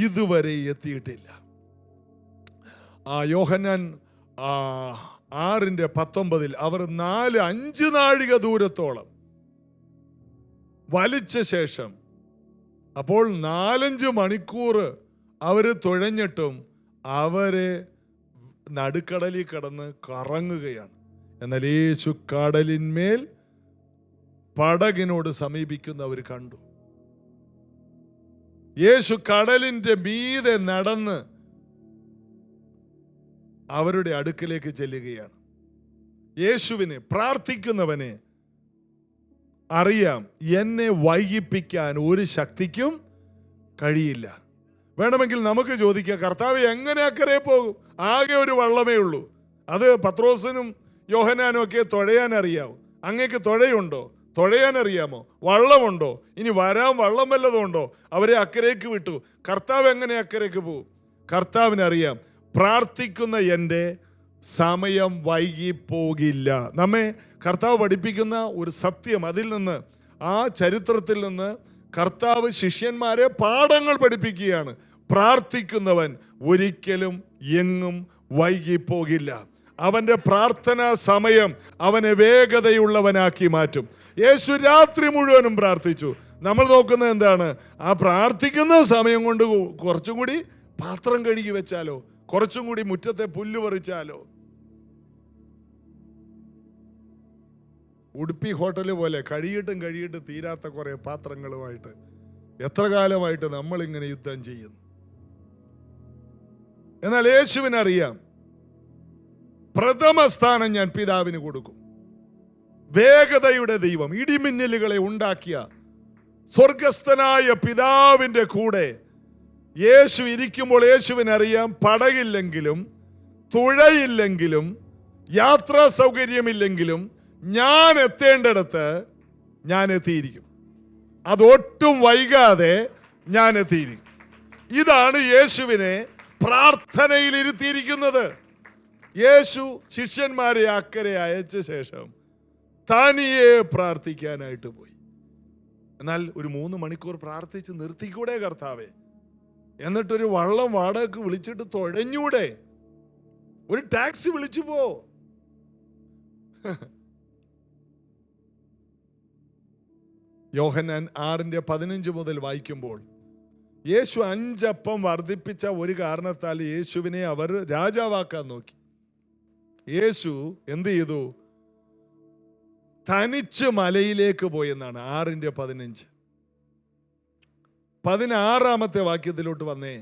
Speaker 1: ഇതുവരെ എത്തിയിട്ടില്ല. യോഹന്നാൻ 6:19 അവർ 4-5 നാഴിക ദൂരത്തോളം വലിച്ച ശേഷം, അപ്പോൾ 4-5 മണിക്കൂർ അവർ തുഴഞ്ഞിട്ടും അവരെ നടുക്കടലിൽ കിടന്ന് കറങ്ങുകയാണ്. എന്നാൽ യേശു കടലിന്മേൽ പടകിനോട് സമീപിക്കുന്നവർ കണ്ടു. യേശു കടലിന്റെ മീതെ നടന്ന് അവരുടെ അടുക്കലേക്ക് ചെല്ലുകയാണ്. യേശുവിനെ, പ്രാർത്ഥിക്കുന്നവനെ അറിയാം, എന്നെ വൈകിപ്പിക്കാൻ ഒരു ശക്തിക്കും കഴിയില്ല. വേണമെങ്കിൽ നമുക്ക് ചോദിക്കാം, കർത്താവ് എങ്ങനെ അക്കരെ പോകും? ആകെ ഒരു വള്ളമേ ഉള്ളൂ. അത് പത്രോസിനും യോഹന്നാനും ഒക്കെ തുഴയാൻ അറിയാവും. അങ്ങേക്ക് തുഴയുണ്ടോ? തുഴയാൻ അറിയാമോ? വള്ളമുണ്ടോ? ഇനി വരാൻ വള്ളം വല്ലതുണ്ടോ? അവരെ അക്കരയ്ക്ക് വിട്ടു. കർത്താവ് എങ്ങനെ അക്കരയ്ക്ക് പോകും? കർത്താവിനറിയാം, പ്രാർത്ഥിക്കുന്ന എൻ്റെ സമയം വൈകിപ്പോകില്ല. നമ്മെ കർത്താവ് പഠിപ്പിക്കുന്ന ഒരു സത്യം, അതിൽ നിന്ന്, ആ ചരിത്രത്തിൽ നിന്ന് കർത്താവ് ശിഷ്യന്മാരെ പാഠങ്ങൾ പഠിപ്പിക്കുകയാണ്. പ്രാർത്ഥിക്കുന്നവൻ ഒരിക്കലും എങ്ങും വൈകിപ്പോകില്ല. അവൻ്റെ പ്രാർത്ഥനാ സമയം അവനെ വേഗതയുള്ളവനാക്കി മാറ്റും. യേശു രാത്രി മുഴുവനും പ്രാർത്ഥിച്ചു. നമ്മൾ നോക്കുന്നത് എന്താണ്? ആ പ്രാർത്ഥിക്കുന്ന സമയം കൊണ്ട് കുറച്ചും കൂടി പാത്രം കഴുകി വെച്ചാലോ, കുറച്ചും കൂടി മുറ്റത്തെ പുല്ല് പറിച്ചാലോ. ഉടുപ്പി ഹോട്ടൽ പോലെ കഴിയിട്ട് തീരാത്ത കുറെ പാത്രങ്ങളുമായിട്ട് എത്ര കാലമായിട്ട് നമ്മളിങ്ങനെ യുദ്ധം ചെയ്യുന്നു. എന്നാൽ യേശുവിനറിയാം, പ്രഥമ സ്ഥാനം ഞാൻ പിതാവിന് കൊടുക്കും. വേഗതയുടെ ദൈവം, ഇടിമിന്നലുകളെ ഉണ്ടാക്കിയ സ്വർഗസ്ഥനായ പിതാവിൻ്റെ കൂടെ യേശു ഇരിക്കുമ്പോൾ യേശുവിനറിയാം, പടകില്ലെങ്കിലും തുഴയില്ലെങ്കിലും യാത്രാ സൗകര്യമില്ലെങ്കിലും ഞാൻ എത്തേണ്ടിടത്ത് ഞാൻ എത്തിയിരിക്കും. അതൊട്ടും വൈകാതെ ഞാൻ എത്തിയിരിക്കും. ഇതാണ് യേശുവിനെ പ്രാർത്ഥനയിൽ ഇരുത്തിയിരിക്കുന്നത്. യേശു ശിഷ്യന്മാരെ അക്കരെ അയച്ച ശേഷം തനിയെ പ്രാർത്ഥിക്കാനായിട്ട് പോയി. എന്നാൽ ഒരു 3 മണിക്കൂർ പ്രാർത്ഥിച്ച് നിർത്തിക്കൂടെ കർത്താവേ? എന്നിട്ടൊരു വള്ളം വാടകയ്ക്ക് വിളിച്ചിട്ട് തുഴഞ്ഞൂടെ? ഒരു ടാക്സി വിളിച്ചു പോ. യോഹന്നാൻ 6:15 മുതൽ വായിക്കുമ്പോൾ, യേശു 5 അപ്പം വർദ്ധിപ്പിച്ച ഒരു കാരണത്താൽ യേശുവിനെ അവർ രാജാവാക്കാൻ നോക്കി. യേശു എന്ത് ചെയ്തു? തനിച്ച് മലയിലേക്ക് പോയെന്നാണ് 6:15. 16-ാമത്തെ വാക്യത്തിലോട്ട് വന്നേ.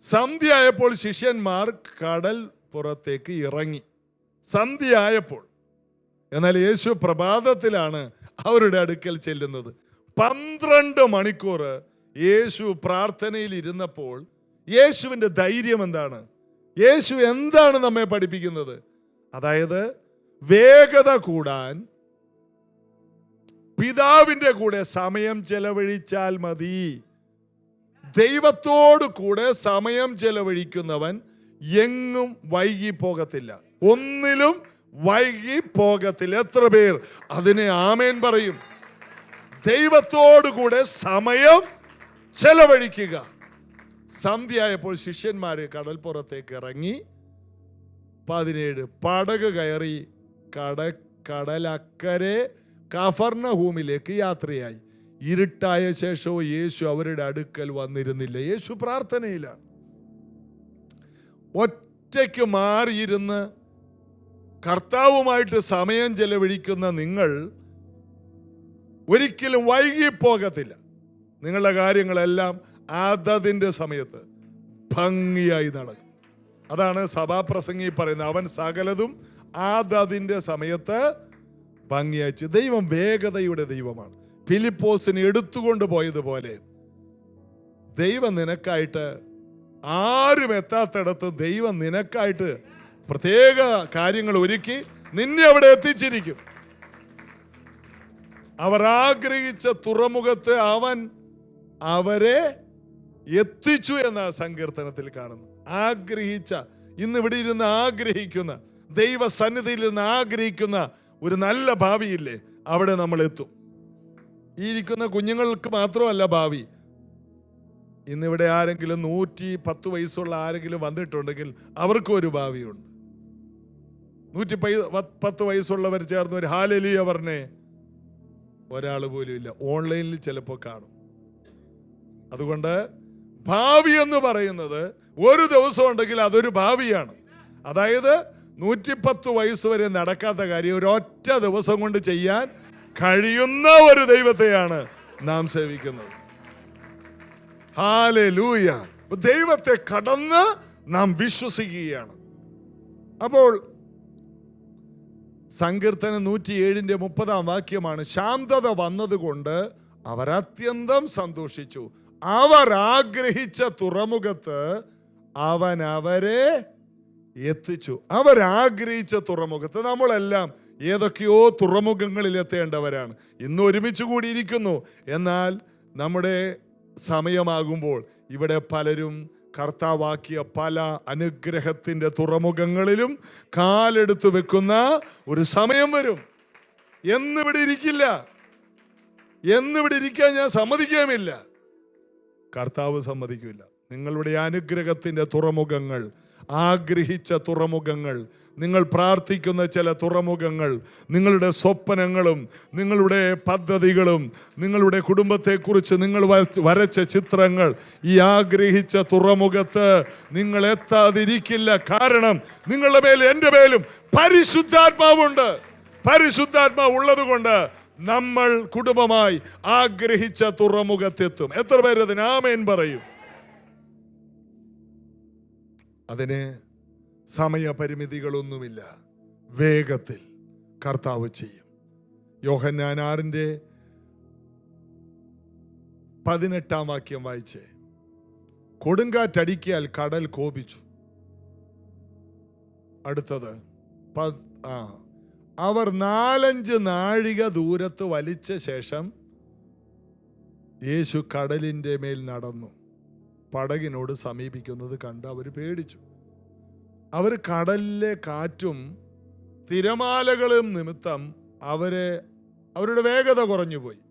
Speaker 1: സന്ധ്യയായപ്പോൾ ശിഷ്യന്മാർ കടൽ പുറത്തേക്ക് ഇറങ്ങി. സന്ധ്യയായപ്പോൾ. എന്നാൽ യേശു പ്രഭാതത്തിലാണ് അവരുടെ അടുക്കൽ ചെല്ലുന്നത്. 12 മണിക്കൂർ യേശു പ്രാർത്ഥനയിൽ ഇരുന്നപ്പോൾ യേശുവിൻ്റെ ധൈര്യം എന്താണ്? യേശു എന്താണ് നമ്മെ പഠിപ്പിക്കുന്നത്? അതായത് വേഗത കൂടാൻ പിതാവിൻ്റെ കൂടെ സമയം ചെലവഴിച്ചാൽ മതി. ദൈവത്തോട് കൂടെ സമയം ചെലവഴിക്കുന്നവൻ എങ്ങും വൈകി പോകത്തില്ല, ഒന്നിലും വൈകി പോകത്തില്ല. എത്ര പേർ അതിനെ ആമേൻ പറയും? ദൈവത്തോടു കൂടെ സമയം ചെലവഴിക്കുക. സന്ധ്യയായപ്പോൾ ശിഷ്യന്മാര് കടൽപ്പുറത്തേക്ക് ഇറങ്ങി. 17 പടക് കയറി കടലക്കരെ കഫർന്നഹൂമിലേക്ക് യാത്രയായി. ഇരുട്ടായ ശേഷവും യേശു അവരുടെ അടുക്കൽ വന്നിരുന്നില്ല. യേശു പ്രാർത്ഥനയിലാണ്. ഒറ്റയ്ക്ക് മാറിയിരുന്ന് കർത്താവുമായിട്ട് സമയം ചെലവഴിക്കുന്ന നിങ്ങൾ ഒരിക്കലും വൈകിപ്പോകത്തില്ല. നിങ്ങളുടെ കാര്യങ്ങളെല്ലാം അതതിൻ്റെ സമയത്ത് ഭംഗിയായി നടക്കും. അതാണ് സഭാപ്രസംഗി പറയുന്നത്, അവൻ സകലതും അതതിൻ്റെ സമയത്ത് ഭംഗിയായി. ദൈവം വേഗതയുടെ ദൈവമാണ്. ഫിലിപ്പോസിനെ എടുത്തുകൊണ്ട് പോയതുപോലെ ദൈവം നിനക്കായിട്ട്, ആരും എത്താത്തിടത്ത് ദൈവം നിനക്കായിട്ട് പ്രത്യേക കാര്യങ്ങൾ ഒരുക്കി നിന്നെ അവിടെ എത്തിച്ചിരിക്കും. അവർ ആഗ്രഹിച്ച തുറമുഖത്ത് അവൻ അവരെ എത്തിച്ചു എന്ന സങ്കീർത്തനത്തിൽ കാണുന്നു. ആഗ്രഹിച്ച, ഇന്ന് ഇവിടെ ഇരുന്ന് ആഗ്രഹിക്കുന്ന, ദൈവസന്നിധിയിൽ നിന്ന് ആഗ്രഹിക്കുന്ന ഒരു നല്ല ഭാവിയില്ലേ, അവിടെ നമ്മൾ എത്തും. ഈ ഇരിക്കുന്ന കുഞ്ഞുങ്ങൾക്ക് മാത്രമല്ല ഭാവി. ഇന്നിവിടെ ആരെങ്കിലും 110 വയസ്സുള്ള ആരെങ്കിലും വന്നിട്ടുണ്ടെങ്കിൽ അവർക്കും ഒരു ഭാവിയുണ്ട്. 110 വയസ്സുള്ളവർ ചേർന്ന് ഒരു ഹല്ലേലൂയ പറഞ്ഞേ, ഒരാൾ പോലും ഇല്ല. ഓൺലൈനിൽ ചിലപ്പോൾ കാണും. അതുകൊണ്ട് ഭാവി എന്ന് പറയുന്നത് ഒരു ദിവസം ഉണ്ടെങ്കിൽ അതൊരു ഭാവിയാണ്. അതായത് 110 വയസ്സ് വരെ നടക്കാത്ത കാര്യം ഒരൊറ്റ ദിവസം കൊണ്ട് ചെയ്യാൻ കഴിയുന്ന ഒരു ദൈവത്തെയാണ് നാം സേവിക്കുന്നത്. ഹല്ലേലൂയ. ദൈവത്തെ കടന്ന് നാം വിശ്വസിക്കുകയാണ്. അപ്പോൾ സങ്കീർത്തനം 107 30 വാക്യമാണ്, ശാന്തത വന്നതുകൊണ്ട് അവർ അത്യന്തം സന്തോഷിച്ചു, അവർ ആഗ്രഹിച്ച തുറമുഖത്ത് അവൻ അവരെ എത്തിച്ചു. അവരാഗ്രഹിച്ച തുറമുഖത്ത്. നമ്മളെല്ലാം ഏതൊക്കെയോ തുറമുഖങ്ങളിൽ എത്തേണ്ടവരാണ്. ഇന്ന് ഒരുമിച്ച് കൂടിയിരിക്കുന്നു. എന്നാൽ നമ്മുടെ സമയമാകുമ്പോൾ ഇവിടെ പലരും കർത്താവാക്കിയ പല അനുഗ്രഹത്തിൻ്റെ തുറമുഖങ്ങളിലും കാലെടുത്ത് വെക്കുന്ന ഒരു സമയം വരും. എന്നിവിടെ ഇരിക്കില്ല, എന്നിവിടെ ഇരിക്കാൻ ഞാൻ സമ്മതിക്കാമില്ല. കർത്താവ് സമ്മതിക്കില്ല. നിങ്ങളുടെ അനുഗ്രഹത്തിൻ്റെ തുറമുഖങ്ങൾ, ആഗ്രഹിച്ച തുറമുഖങ്ങൾ, നിങ്ങൾ പ്രാർത്ഥിക്കുന്ന ചില തുറമുഖങ്ങൾ, നിങ്ങളുടെ സ്വപ്നങ്ങളും നിങ്ങളുടെ പദ്ധതികളും നിങ്ങളുടെ കുടുംബത്തെക്കുറിച്ച് നിങ്ങൾ വരച്ച ചിത്രങ്ങൾ, ഈ ആഗ്രഹിച്ച തുറമുഖത്ത് നിങ്ങൾ എത്താതിരിക്കില്ല. കാരണം നിങ്ങളുടെ മേലും എൻ്റെ മേലും പരിശുദ്ധാത്മാവുണ്ട്. പരിശുദ്ധാത്മാവ് ഉള്ളത് കൊണ്ട് നമ്മൾ കുടുംബമായി ആഗ്രഹിച്ച തുറമുഖത്തെത്തും. എത്ര പേര് അതിന് ആമേൻ പറയും? അതിന് സമയപരിമിതികളൊന്നുമില്ല. വേഗത്തിൽ കർത്താവ് ചെയ്യും. യോഹന്നാൻ 6:18 വാക്യം വായിച്ചേ. കൊടുങ്കാറ്റടിക്കിയാൽ കടൽ കോപിച്ചു. അടുത്തത് അവർ 4-5 നാഴിക ദൂരത്ത് വലിച്ച ശേഷം യേശു കടലിൻ്റെ മേൽ നടന്നു. പടകിനോട് സമീപിക്കുന്നത് കണ്ട് അവർ പേടിച്ചു. അവർ കടലിലെ കാറ്റും തിരമാലകളും നിമിത്തം അവരുടെ വേഗത കുറഞ്ഞുപോയി.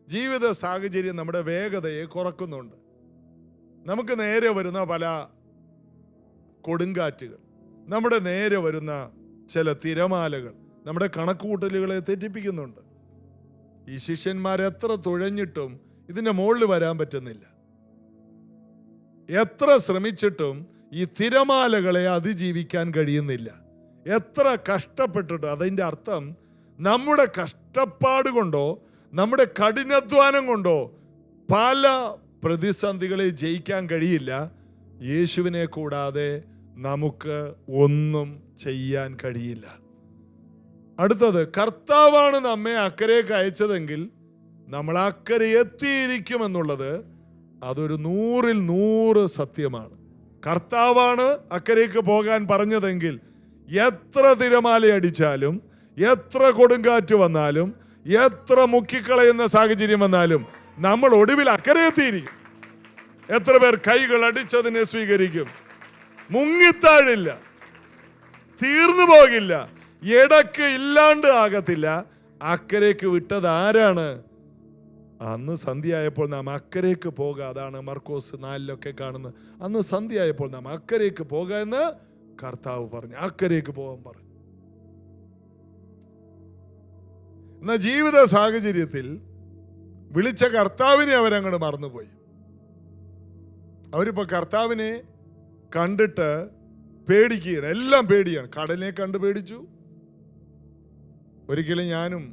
Speaker 1: ജീവിത സാഹചര്യം നമ്മുടെ വേഗതയെ കുറക്കുന്നുണ്ട്. നമുക്ക് നേരെ വരുന്ന പല കൊടുങ്കാറ്റുകൾ, നമ്മുടെ നേരെ വരുന്ന ചില തിരമാലകൾ നമ്മുടെ കണക്കുകൂട്ടലുകളെ തെറ്റിപ്പിക്കുന്നുണ്ട്. ഈ ശിഷ്യന്മാർ എത്ര തുഴഞ്ഞിട്ടും ഇതിൻ്റെ മുകളിൽ വരാൻ പറ്റുന്നില്ല. എത്ര ശ്രമിച്ചിട്ടും ഈ തിരമാലകളെ അതിജീവിക്കാൻ കഴിയുന്നില്ല. എത്ര കഷ്ടപ്പെട്ടിട്ടും. അതിൻ്റെ അർത്ഥം നമ്മുടെ കഷ്ടപ്പാട് കൊണ്ടോ നമ്മുടെ കഠിനാധ്വാനം കൊണ്ടോ പല പ്രതിസന്ധികളെ ജയിക്കാൻ കഴിയില്ല. യേശുവിനെ കൂടാതെ നമുക്ക് ഒന്നും ചെയ്യാൻ കഴിയില്ല. അടുത്തത്, കർത്താവാണ് നമ്മെ അക്കരയ്ക്ക് അയച്ചതെങ്കിൽ നമ്മൾ അക്കരെ എത്തിയിരിക്കുമെന്നുള്ളത് അതൊരു 100% സത്യമാണ്. കർത്താവാണ് അക്കരയ്ക്ക് പോകാൻ പറഞ്ഞതെങ്കിൽ എത്ര തിരമാല അടിച്ചാലും, എത്ര കൊടുങ്കാറ്റ് വന്നാലും, എത്ര മുക്കിക്കളയുന്ന സാഹചര്യം വന്നാലും നമ്മൾ ഒടുവിൽ അക്കരെ എത്തിയിരിക്കും. എത്ര പേർ കൈകൾ അടിച്ചതിനെ സ്വീകരിക്കും? മുങ്ങിത്താഴില്ല, തീർന്നു പോകില്ല, ഇടക്ക് ഇല്ലാണ്ട് ആകത്തില്ല. അക്കരയ്ക്ക് വിട്ടത് ആരാണ്? അന്ന് സന്ധ്യയായപ്പോൾ നാം അക്കരയ്ക്ക് പോകുക. അതാണ് മർക്കോസ് 4 കാണുന്നത്. അന്ന് സന്ധ്യയായപ്പോൾ നാം അക്കരയ്ക്ക് പോകുക എന്ന് കർത്താവ് പറഞ്ഞു. അക്കരയ്ക്ക് പോകാൻ പറഞ്ഞു. എന്നാൽ ജീവിത സാഹചര്യത്തിൽ വിളിച്ച കർത്താവിനെ അവരങ്ങോട്ട് മറന്നുപോയി. അവരിപ്പോൾ കർത്താവിനെ കണ്ടിട്ട് പേടിക്കുകയാണ്, എല്ലാം പേടിയാണ്. കടലിനെ കണ്ട് പേടിച്ചു. ഒരിക്കലും ഞാനും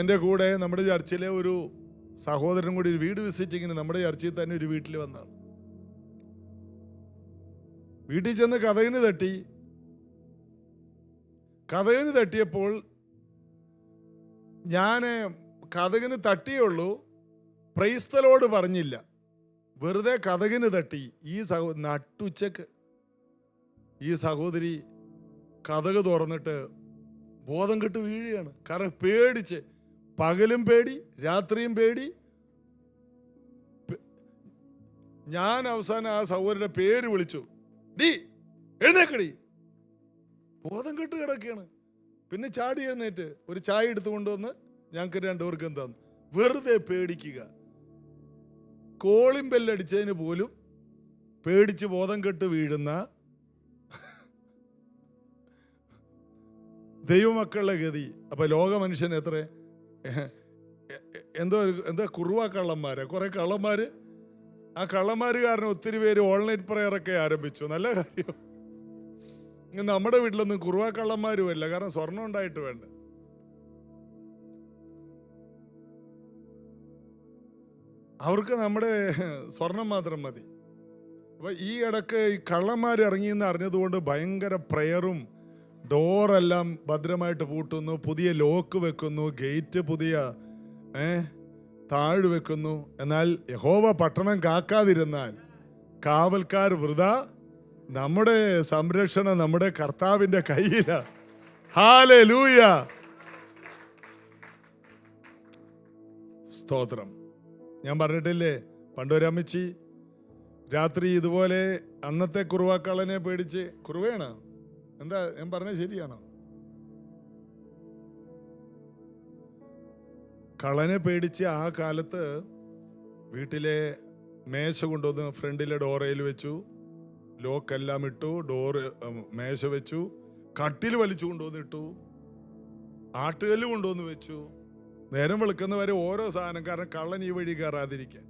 Speaker 1: എൻ്റെ കൂടെ നമ്മുടെ ചർച്ചിലെ ഒരു സഹോദരനും കൂടി ഒരു വീട് വിസിറ്റിങ്ങിന് നമ്മുടെ ചർച്ചിൽ തന്നെ ഒരു വീട്ടിൽ വന്നതാണ്. വീട്ടിൽ ചെന്ന് കതകിന് തട്ടിയപ്പോൾ ഞാൻ കതകിന് തട്ടിയുള്ളൂ, പ്രൈസ് ദി ലോർഡ് പറഞ്ഞില്ല. വെറുതെ കതകിന് തട്ടി. നട്ടുച്ചക്ക് ഈ സഹോദരി കതക് തുറന്നിട്ട് ബോധം കെട്ട് വീഴുകയാണ്. കാരണം പേടിച്ച്, പകലും പേടി, രാത്രിയും പേടി. ഞാൻ അവസാനം ആ സഹോദരിയുടെ പേര് വിളിച്ചു, ഡി എഴുന്നേക്കടി. ബോധം കെട്ട് കിടക്കുകയാണ്. പിന്നെ ചാടി എഴുന്നേറ്റ് ഒരു ചായ എടുത്തു കൊണ്ടുവന്ന് ഞങ്ങൾക്ക് രണ്ടുപേർക്കും എന്താന്ന്. വെറുതെ പേടിക്കുക. കോളിംഗ് ബെല്ലടിച്ചതിന് പോലും പേടിച്ച് ബോധം കെട്ട് വീഴുന്ന ദൈവമക്കളുടെ ഗതി. അപ്പൊ ലോക മനുഷ്യൻ എത്ര എന്താ കുറുവാക്കള്ളന്മാരാ, കുറെ കള്ളന്മാര്. ആ കള്ളന്മാര് കാരണം ഒത്തിരി പേര് ഓൺലൈൻ പ്രയറൊക്കെ ആരംഭിച്ചു. നല്ല കാര്യം. നമ്മുടെ വീട്ടിലൊന്നും കുറുവാക്കള്ളന്മാരും അല്ല, കാരണം സ്വർണം ഉണ്ടായിട്ട് വേണ്ട. അവർക്ക് നമ്മുടെ സ്വർണം മാത്രം മതി. അപ്പൊ ഈ ഇടക്ക് ഈ കള്ളന്മാർ ഇറങ്ങിയെന്ന് അറിഞ്ഞതുകൊണ്ട് ഭയങ്കര പ്രയറും, ഡോറെല്ലാം ഭദ്രമായിട്ട് പൂട്ടുന്നു, പുതിയ ലോക്ക് വെക്കുന്നു, ഗേറ്റ് പുതിയ താഴ് വെക്കുന്നു. എന്നാൽ യഹോവ പട്ടണം കാക്കാതിരുന്നാൽ കാവൽക്കാർ വൃഥ. നമ്മുടെ സംരക്ഷണം നമ്മുടെ കർത്താവിന്റെ കയ്യിലാ. ഹല്ലേലൂയ, സ്തോത്രം. ഞാൻ പറഞ്ഞിട്ടില്ലേ, പണ്ടൊരമ്മച്ചി രാത്രി ഇതുപോലെ അന്നത്തെ കുറുവാക്കള്ളനെ പേടിച്ച്, കുറുവയാണോ എന്താ ഞാൻ പറഞ്ഞത് ശരിയാണോ? കള്ളനെ പേടിച്ച് ആ കാലത്ത് വീട്ടിലെ മേശ കൊണ്ടുവന്ന് ഫ്രണ്ടിലെ ഡോറയിൽ വെച്ചു, ലോക്കെല്ലാം ഇട്ടു, മേശ വെച്ചു, കട്ടിൽ വലിച്ചു കൊണ്ടുവന്നിട്ടു, ആട്ടുകല്ല് കൊണ്ടുവന്ന് വെച്ചു. നേരം വെളുക്കുന്നവരെ ഓരോ സാധനം, കാരണം കള്ളൻ ഈ വഴി കയറാതിരിക്കാൻ.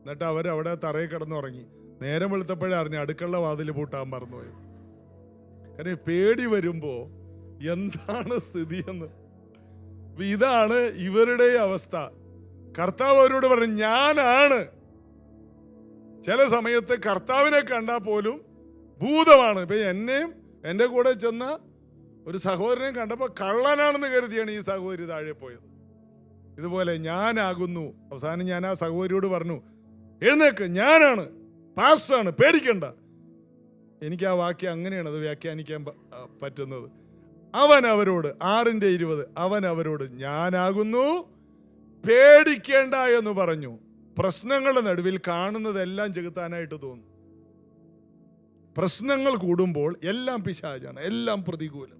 Speaker 1: എന്നിട്ട് അവരവിടെ തറയിൽ കിടന്നുറങ്ങി. നേരം വെളുത്തപ്പോഴേ അറിഞ്ഞു അടുക്കള വാതിൽ പൂട്ടാൻ മറന്നുപോയി. കാരണം പേടി വരുമ്പോ എന്താണ് സ്ഥിതിയെന്ന്. ഇതാണ് ഇവരുടെ അവസ്ഥ. കർത്താവ് അവരോട് പറഞ്ഞു, ഞാനാണ്. ചില സമയത്ത് കർത്താവിനെ കണ്ടാൽ പോലും ഭൂതമാണ്. ഇപ്പൊ എന്നെയും എൻ്റെ കൂടെ ചെന്ന ഒരു സഹോദരനെ കണ്ടപ്പോൾ കള്ളനാണെന്ന് കരുതിയാണ് ഈ സഹോദരി താഴെ പോയത്. ഇതുപോലെ ഞാനാകുന്നു. അവസാനം ഞാൻ ആ സഹോദരിയോട് പറഞ്ഞു, എഴുന്നേക്ക്, ഞാനാണ്, പാസ്റ്ററാണ്, പേടിക്കണ്ട. എനിക്ക് ആ വാക്യം അങ്ങനെയാണ് അത് വ്യാഖ്യാനിക്കാൻ പറ്റുന്നത്. അവൻ അവരോട് 6:20 അവൻ അവരോട് ഞാനാകുന്നു, പേടിക്കേണ്ട എന്ന് പറഞ്ഞു. പ്രശ്നങ്ങളുടെ നടുവിൽ കാണുന്നതെല്ലാം ചെകുത്താനായിട്ട് തോന്നും. പ്രശ്നങ്ങൾ കൂടുമ്പോൾ എല്ലാം പിശാചാണ്, എല്ലാം പ്രതികൂലം.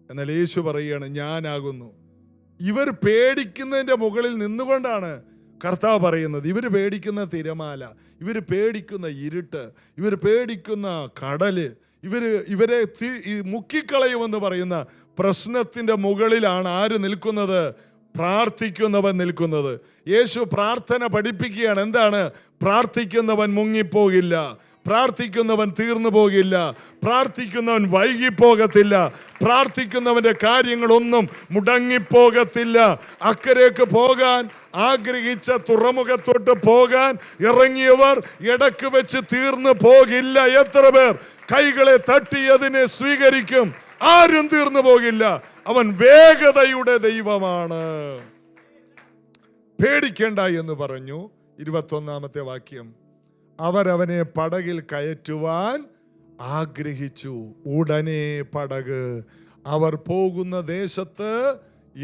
Speaker 1: എന്നാൽ യേശു പറയുകയാണ്, ഞാനാകുന്നു. ഇവർ പേടിക്കുന്നതിന്റെ മുകളിൽ നിന്നുകൊണ്ടാണ് കർത്താവ് പറയുന്നത്. ഇവർ പേടിക്കുന്ന തിരമാല, ഇവർ പേടിക്കുന്ന ഇരുട്ട്, ഇവർ പേടിക്കുന്ന കടല്, ഇവരെ മുക്കിക്കളയുമെന്ന് പറയുന്ന പ്രശ്നത്തിന്റെ മുകളിലാണ് ആര് നിൽക്കുന്നത്? പ്രാർത്ഥിക്കുന്നവൻ നിൽക്കുന്നത്. യേശു പ്രാർത്ഥന പഠിപ്പിക്കുകയാണ്. എന്താണ്? പ്രാർത്ഥിക്കുന്നവൻ മുങ്ങിപ്പോകില്ല, പ്രാർത്ഥിക്കുന്നവൻ തീർന്നു പോകില്ല, പ്രാർത്ഥിക്കുന്നവൻ വൈകിപ്പോകത്തില്ല, പ്രാർത്ഥിക്കുന്നവന്റെ കാര്യങ്ങളൊന്നും മുടങ്ങിപ്പോകത്തില്ല. അക്കരയ്ക്ക് പോകാൻ ആഗ്രഹിച്ച തുറമുഖത്തോട്ട് പോകാൻ ഇറങ്ങിയവർ ഇടക്ക് വെച്ച് തീർന്നു പോകില്ല. എത്ര പേർ കൈകളെ തട്ടി അതിനെ സ്വീകരിക്കും? ആരും തീർന്നു പോകില്ല. അവൻ വേഗതയുടെ ദൈവമാണ്. പേടിക്കേണ്ട എന്ന് പറഞ്ഞു. 21-ാമത്തെ വാക്യം, അവരവനെ പടകിൽ കയറ്റുവാൻ ആഗ്രഹിച്ചു. ഉടനെ പടക് അവർ പോകുന്ന ദേശത്ത്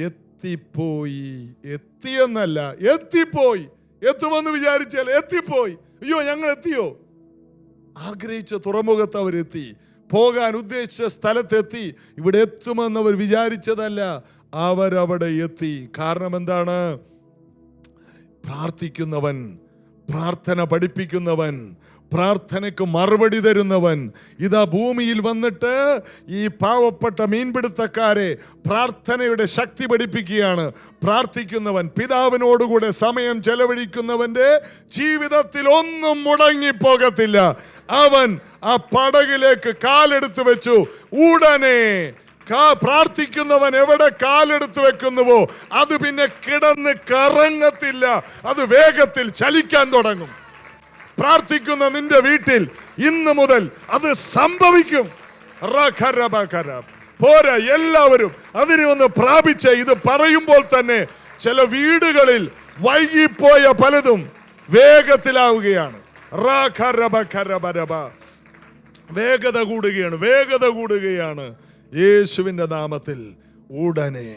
Speaker 1: എത്തിപ്പോയി. എത്തിയെന്നല്ല, എത്തിപ്പോയി. എത്തുമെന്ന് വിചാരിച്ചാൽ എത്തിപ്പോയി. അയ്യോ, ഞങ്ങൾ എത്തിയോ? ആഗ്രഹിച്ച തുറമുഖത്ത് അവരെത്തി, പോകാൻ ഉദ്ദേശിച്ച സ്ഥലത്തെത്തി. ഇവിടെ എത്തുമെന്ന് അവർ വിചാരിച്ചതല്ല, അവരവിടെ എത്തി. കാരണം എന്താണ്? പ്രാർത്ഥിക്കുന്നവൻ, പ്രാർത്ഥന പഠിപ്പിക്കുന്നവൻ, പ്രാർത്ഥനയ്ക്ക് മറുപടി തരുന്നവൻ ഇതാ ഭൂമിയിൽ വന്നിട്ട് ഈ പാവപ്പെട്ട മീൻപിടുത്തക്കാരെ പ്രാർത്ഥനയുടെ ശക്തി പഠിപ്പിക്കുകയാണ്. പ്രാർത്ഥിക്കുന്നവൻ, പിതാവിനോടുകൂടെ സമയം ചെലവഴിക്കുന്നവന്റെ ജീവിതത്തിൽ ഒന്നും മുടങ്ങിപ്പോകത്തില്ല. അവൻ ആ പടകിലേക്ക് കാലെടുത്ത് വെച്ചു. ഉടനെ പ്രാർത്ഥിക്കുന്നവൻ എവിടെ കാലെടുത്ത് വെക്കുന്നുവോ അത് പിന്നെ കിടന്ന് കറങ്ങത്തില്ല, അത് വേഗത്തിൽ ചലിക്കാൻ തുടങ്ങും. പ്രാർത്ഥിക്കുന്ന നിന്റെ വീട്ടിൽ ഇന്ന് മുതൽ അത് സംഭവിക്കും. പോരാ, എല്ലാവരും അതിനെ ഒന്ന് പ്രാപിച്ച് ഇത് പറയുമ്പോൾ തന്നെ ചില വീടുകളിൽ വൈകിപ്പോയ പലതും വേഗത്തിലാവുകയാണ്. വേഗത കൂടുകയാണ്, വേഗത കൂടുകയാണ്. യേശുവിൻ്റെ നാമത്തിൽ ഉടനെ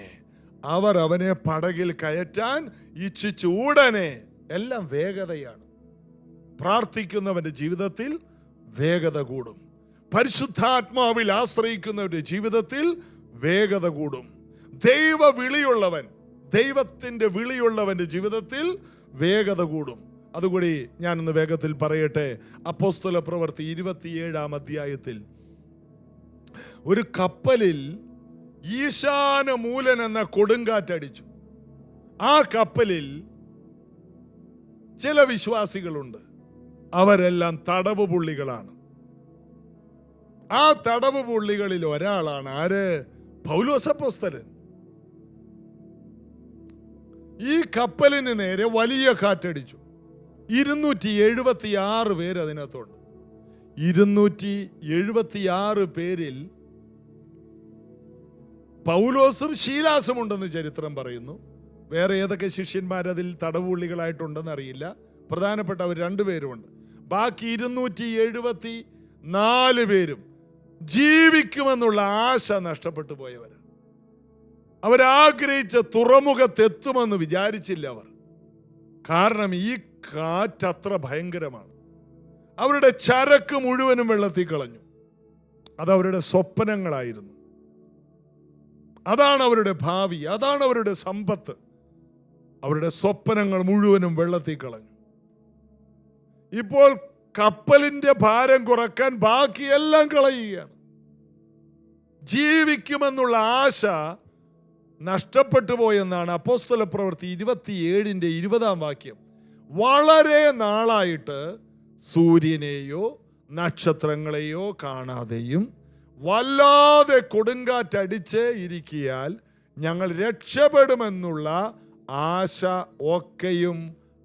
Speaker 1: അവർ അവനെ പടകിൽ കയറ്റാൻ ഇച്ഛിച്ചു. ഉടനെ എല്ലാം വേഗതയാണ്. പ്രാർത്ഥിക്കുന്നവന്റെ ജീവിതത്തിൽ വേഗത കൂടും. പരിശുദ്ധാത്മാവിൽ ആശ്രയിക്കുന്നവരുടെ ജീവിതത്തിൽ വേഗത കൂടും. ദൈവത്തിന്റെ വിളിയുള്ളവന്റെ ജീവിതത്തിൽ വേഗത കൂടും. അതുകൂടി ഞാനൊന്ന് വേഗത്തിൽ പറയട്ടെ. അപ്പോസ്തല പ്രവൃത്തി 27-ാം അധ്യായത്തിൽ ഒരു കപ്പലിൽ ഈശാനമൂലൻ എന്ന കൊടുങ്കാറ്റടിച്ചു. ആ കപ്പലിൽ ചില വിശ്വാസികളുണ്ട്, അവരെല്ലാം തടവ് പുള്ളികളാണ്. ആ തടവ് പുള്ളികളിൽ ഒരാളാണ് ആര്? പൗലോസ് അപ്പോസ്തലൻ. ഈ കപ്പലിന് നേരെ വലിയ കാറ്റടിച്ചു. 276 പേര് അതിനകത്തുണ്ട്. 276 പേരിൽ പൗലോസും ശീലാസും ഉണ്ടെന്ന് ചരിത്രം പറയുന്നു. വേറെ ഏതൊക്കെ ശിഷ്യന്മാർ അതിൽ തടവുള്ളികളായിട്ടുണ്ടെന്ന് അറിയില്ല. പ്രധാനപ്പെട്ടവർ 2 പേരുമുണ്ട്. ബാക്കി 274 പേരും ജീവിക്കുമെന്നുള്ള ആശ നഷ്ടപ്പെട്ടു പോയവർ. അവരാഗ്രഹിച്ച തുറമുഖത്തെത്തുമെന്ന് വിചാരിച്ചില്ല അവർ. കാരണം ഈ കാറ്റത്ര ഭയങ്കരമാണ്. അവരുടെ ചരക്ക് മുഴുവനും വെള്ളത്തിൽ കളഞ്ഞു. അതവരുടെ സ്വപ്നങ്ങളായിരുന്നു, അതാണ് അവരുടെ ഭാവി, അതാണ് അവരുടെ സമ്പത്ത്. അവരുടെ സ്വപ്നങ്ങൾ മുഴുവനും വെള്ളത്തിൽ കളഞ്ഞു. ഇപ്പോൾ കപ്പലിന്റെ ഭാരം കുറക്കാൻ ബാക്കിയെല്ലാം കളയുകയാണ്. ജീവിക്കുമെന്നുള്ള ആശ നഷ്ടപ്പെട്ടു പോയെന്നാണ് അപ്പോസ്തല പ്രവൃത്തി 27-ന്റെ 20-ാം വാക്യം. വളരെ നാളായിട്ട് സൂര്യനെയോ നക്ഷത്രങ്ങളെയോ കാണാതെയും വല്ലാതെ കൊടുങ്കാറ്റടിച്ച് ഇരിക്കിയാൽ ഞങ്ങൾ രക്ഷപ്പെടുമെന്നുള്ള ആശ ഒക്കെയും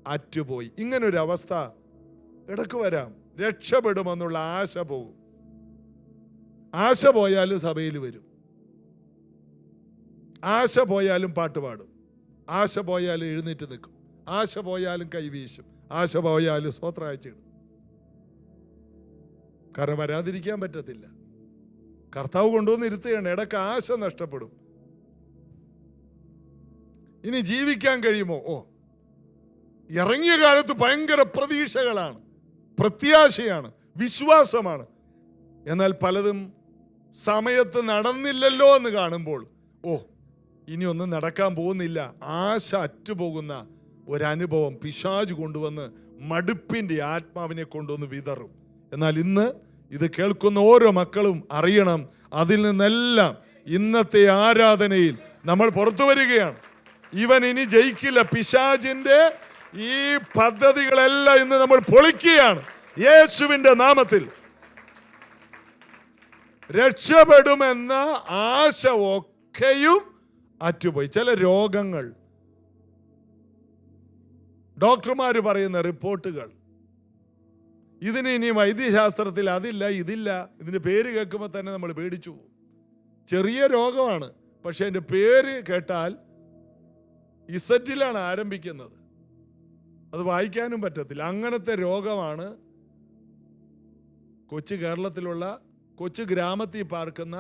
Speaker 1: അറ്റുപോയി. ഇങ്ങനൊരവസ്ഥ ഇടക്ക് വരാം. രക്ഷപ്പെടുമെന്നുള്ള ആശ പോകും. ആശ പോയാലും സഭയിൽ വരും, ആശ പോയാലും പാട്ട് പാടും, ആശ പോയാലും എഴുന്നേറ്റ് നിൽക്കും, ആശ പോയാലും കൈവീശും, ആശ പോയാലും സ്തോത്രാഴ്ചയിടും. കാരണം വരാതിരിക്കാൻ പറ്റത്തില്ല. കർത്താവ് കൊണ്ടുവന്ന് ഇരുത്തുകയാണ്. ഇടക്ക് ആശ നഷ്ടപ്പെടും. ഇനി ജീവിക്കാൻ കഴിയുമോ? ഇറങ്ങിയ കാലത്ത് ഭയങ്കര പ്രതീക്ഷകളാണ്, പ്രത്യാശയാണ്, വിശ്വാസമാണ്. എന്നാൽ പലതും സമയത്ത് നടന്നില്ലല്ലോ എന്ന് കാണുമ്പോൾ ഇനിയൊന്നും നടക്കാൻ പോകുന്നില്ല, ആശ അറ്റുപോകുന്ന ഒരനുഭവം പിശാച് കൊണ്ടുവന്ന് മടുപ്പിന്റെ ആത്മാവിനെ കൊണ്ടുവന്ന് വിതറും. എന്നാൽ ഇന്ന് ഇത് കേൾക്കുന്ന ഓരോ മക്കളും അറിയണം, അതിൽ നിന്നെല്ലാം ഇന്നത്തെ ആരാധനയിൽ നമ്മൾ പുറത്തു വരികയാണ്. ഇവൻ ഇനി ജയിക്കില്ല. പിശാചിന്റെ ഈ പദ്ധതികളെല്ലാം ഇന്ന് നമ്മൾ പൊളിക്കുകയാണ് യേശുവിന്റെ നാമത്തിൽ. രക്ഷപ്പെടുമെന്ന ആശ ഒക്കെയും അറ്റുപോയി. ചില രോഗങ്ങൾ, ഡോക്ടർമാർ പറയുന്ന റിപ്പോർട്ടുകൾ, ഇതിന് ഇനി വൈദ്യശാസ്ത്രത്തിൽ അതില്ല ഇതില്ല. ഇതിൻ്റെ പേര് കേൾക്കുമ്പോൾ തന്നെ നമ്മൾ പേടിച്ചു പോകും. ചെറിയ രോഗമാണ്, പക്ഷെ അതിൻ്റെ പേര് കേട്ടാൽ ഇസറ്റിലാണ് ആരംഭിക്കുന്നത്. അത് വായിക്കാനും പറ്റത്തില്ല. അങ്ങനത്തെ രോഗമാണ് കൊച്ചു കേരളത്തിലുള്ള കൊച്ചു ഗ്രാമത്തിൽ പാർക്കുന്ന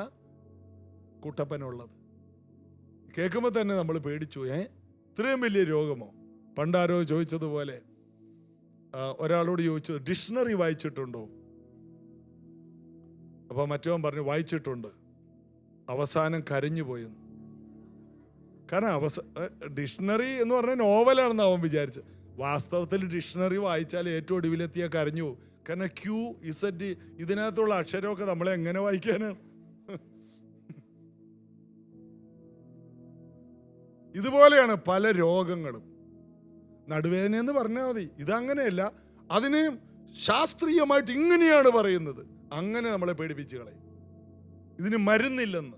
Speaker 1: കുട്ടപ്പനുള്ളത്. കേൾക്കുമ്പോൾ തന്നെ നമ്മൾ പേടിച്ചു. ഇത്രയും വലിയ രോഗമോ? പണ്ടാരോ ചോദിച്ചതുപോലെ ഒരാളോട് ചോദിച്ചു, ഡിക്ഷണറി വായിച്ചിട്ടുണ്ടോ? അപ്പോൾ മറ്റവൻ പറഞ്ഞു വായിച്ചിട്ടുണ്ട്. അവസാനം കരഞ്ഞു പോയെന്ന്. കാരണം ഡിക്ഷണറി എന്ന് പറഞ്ഞാൽ നോവലാണെന്ന് അവൻ വിചാരിച്ചു. വാസ്തവത്തിൽ ഡിക്ഷണറി വായിച്ചാൽ ഏറ്റവും ഒടുവിലെത്തിയ കരഞ്ഞു. കാരണം Q, Z ഇതിനകത്തുള്ള അക്ഷരമൊക്കെ നമ്മളെ എങ്ങനെ വായിക്കാനാണ്? ഇതുപോലെയാണ് പല രോഗങ്ങളും. നടുവേദന എന്ന് പറഞ്ഞാൽ മതി, ഇതങ്ങനെയല്ല. അതിനെ ശാസ്ത്രീയമായിട്ട് ഇങ്ങനെയാണ് പറയുന്നത്. അങ്ങനെ നമ്മളെ പേടിപ്പിച്ച് കളയും. ഇതിന് മരുന്നില്ലെന്ന്.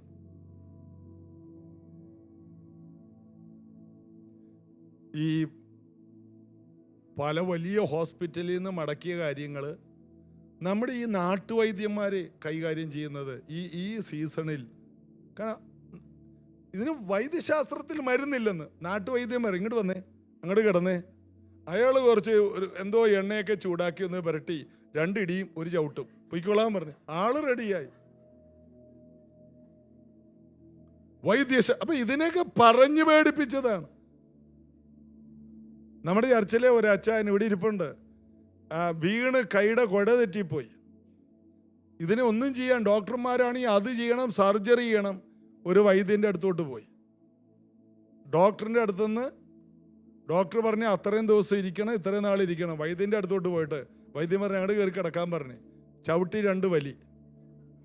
Speaker 1: ഈ പല വലിയ ഹോസ്പിറ്റലിൽ നിന്ന് മടക്കിയ കാര്യങ്ങൾ നമ്മുടെ ഈ നാട്ടുവൈദ്യന്മാർ കൈകാര്യം ചെയ്യുന്നത് ഈ സീസണിൽ. കാരണം ഇതിന് വൈദ്യശാസ്ത്രത്തിൽ മരുന്നില്ലെന്ന്. നാട്ടുവൈദ്യന്മാർ ഇങ്ങോട്ട് വന്നേ, അങ്ങോട്ട് കിടന്നേ, അയാൾ കുറച്ച് എന്തോ എണ്ണയൊക്കെ ചൂടാക്കി ഒന്ന് പുരട്ടി 2 ഇടിയും 1 ചവിട്ടും പൊയ്ക്കോളാൻ പറഞ്ഞു. ആള് റെഡിയായി. അപ്പൊ ഇതിനെയൊക്കെ പറഞ്ഞു പേടിപ്പിച്ചതാണ്. നമ്മുടെ ചർച്ചിലെ ഒരു അച്ചായൻ ഇവിടെ ഇരിപ്പുണ്ട്. വീണ് കൈയുടെ കുട തെറ്റിപ്പോയി. ഇതിനെ ഒന്നും ചെയ്യാൻ ഡോക്ടർമാരാണെങ്കിൽ അത് ചെയ്യണം, സർജറി ചെയ്യണം. ഒരു വൈദ്യൻ്റെ അടുത്തോട്ട് പോയി. ഡോക്ടറിൻ്റെ അടുത്തുനിന്ന് ഡോക്ടർ പറഞ്ഞ് അത്രയും ദിവസം ഇരിക്കണം, ഇത്രയും നാൾ ഇരിക്കണം. വൈദ്യൻ്റെ അടുത്തോട്ട് പോയിട്ട് വൈദ്യൻ പറഞ്ഞ് അങ്ങോട്ട് കയറി കിടക്കാൻ പറഞ്ഞ് ചവിട്ടി 2 വലി.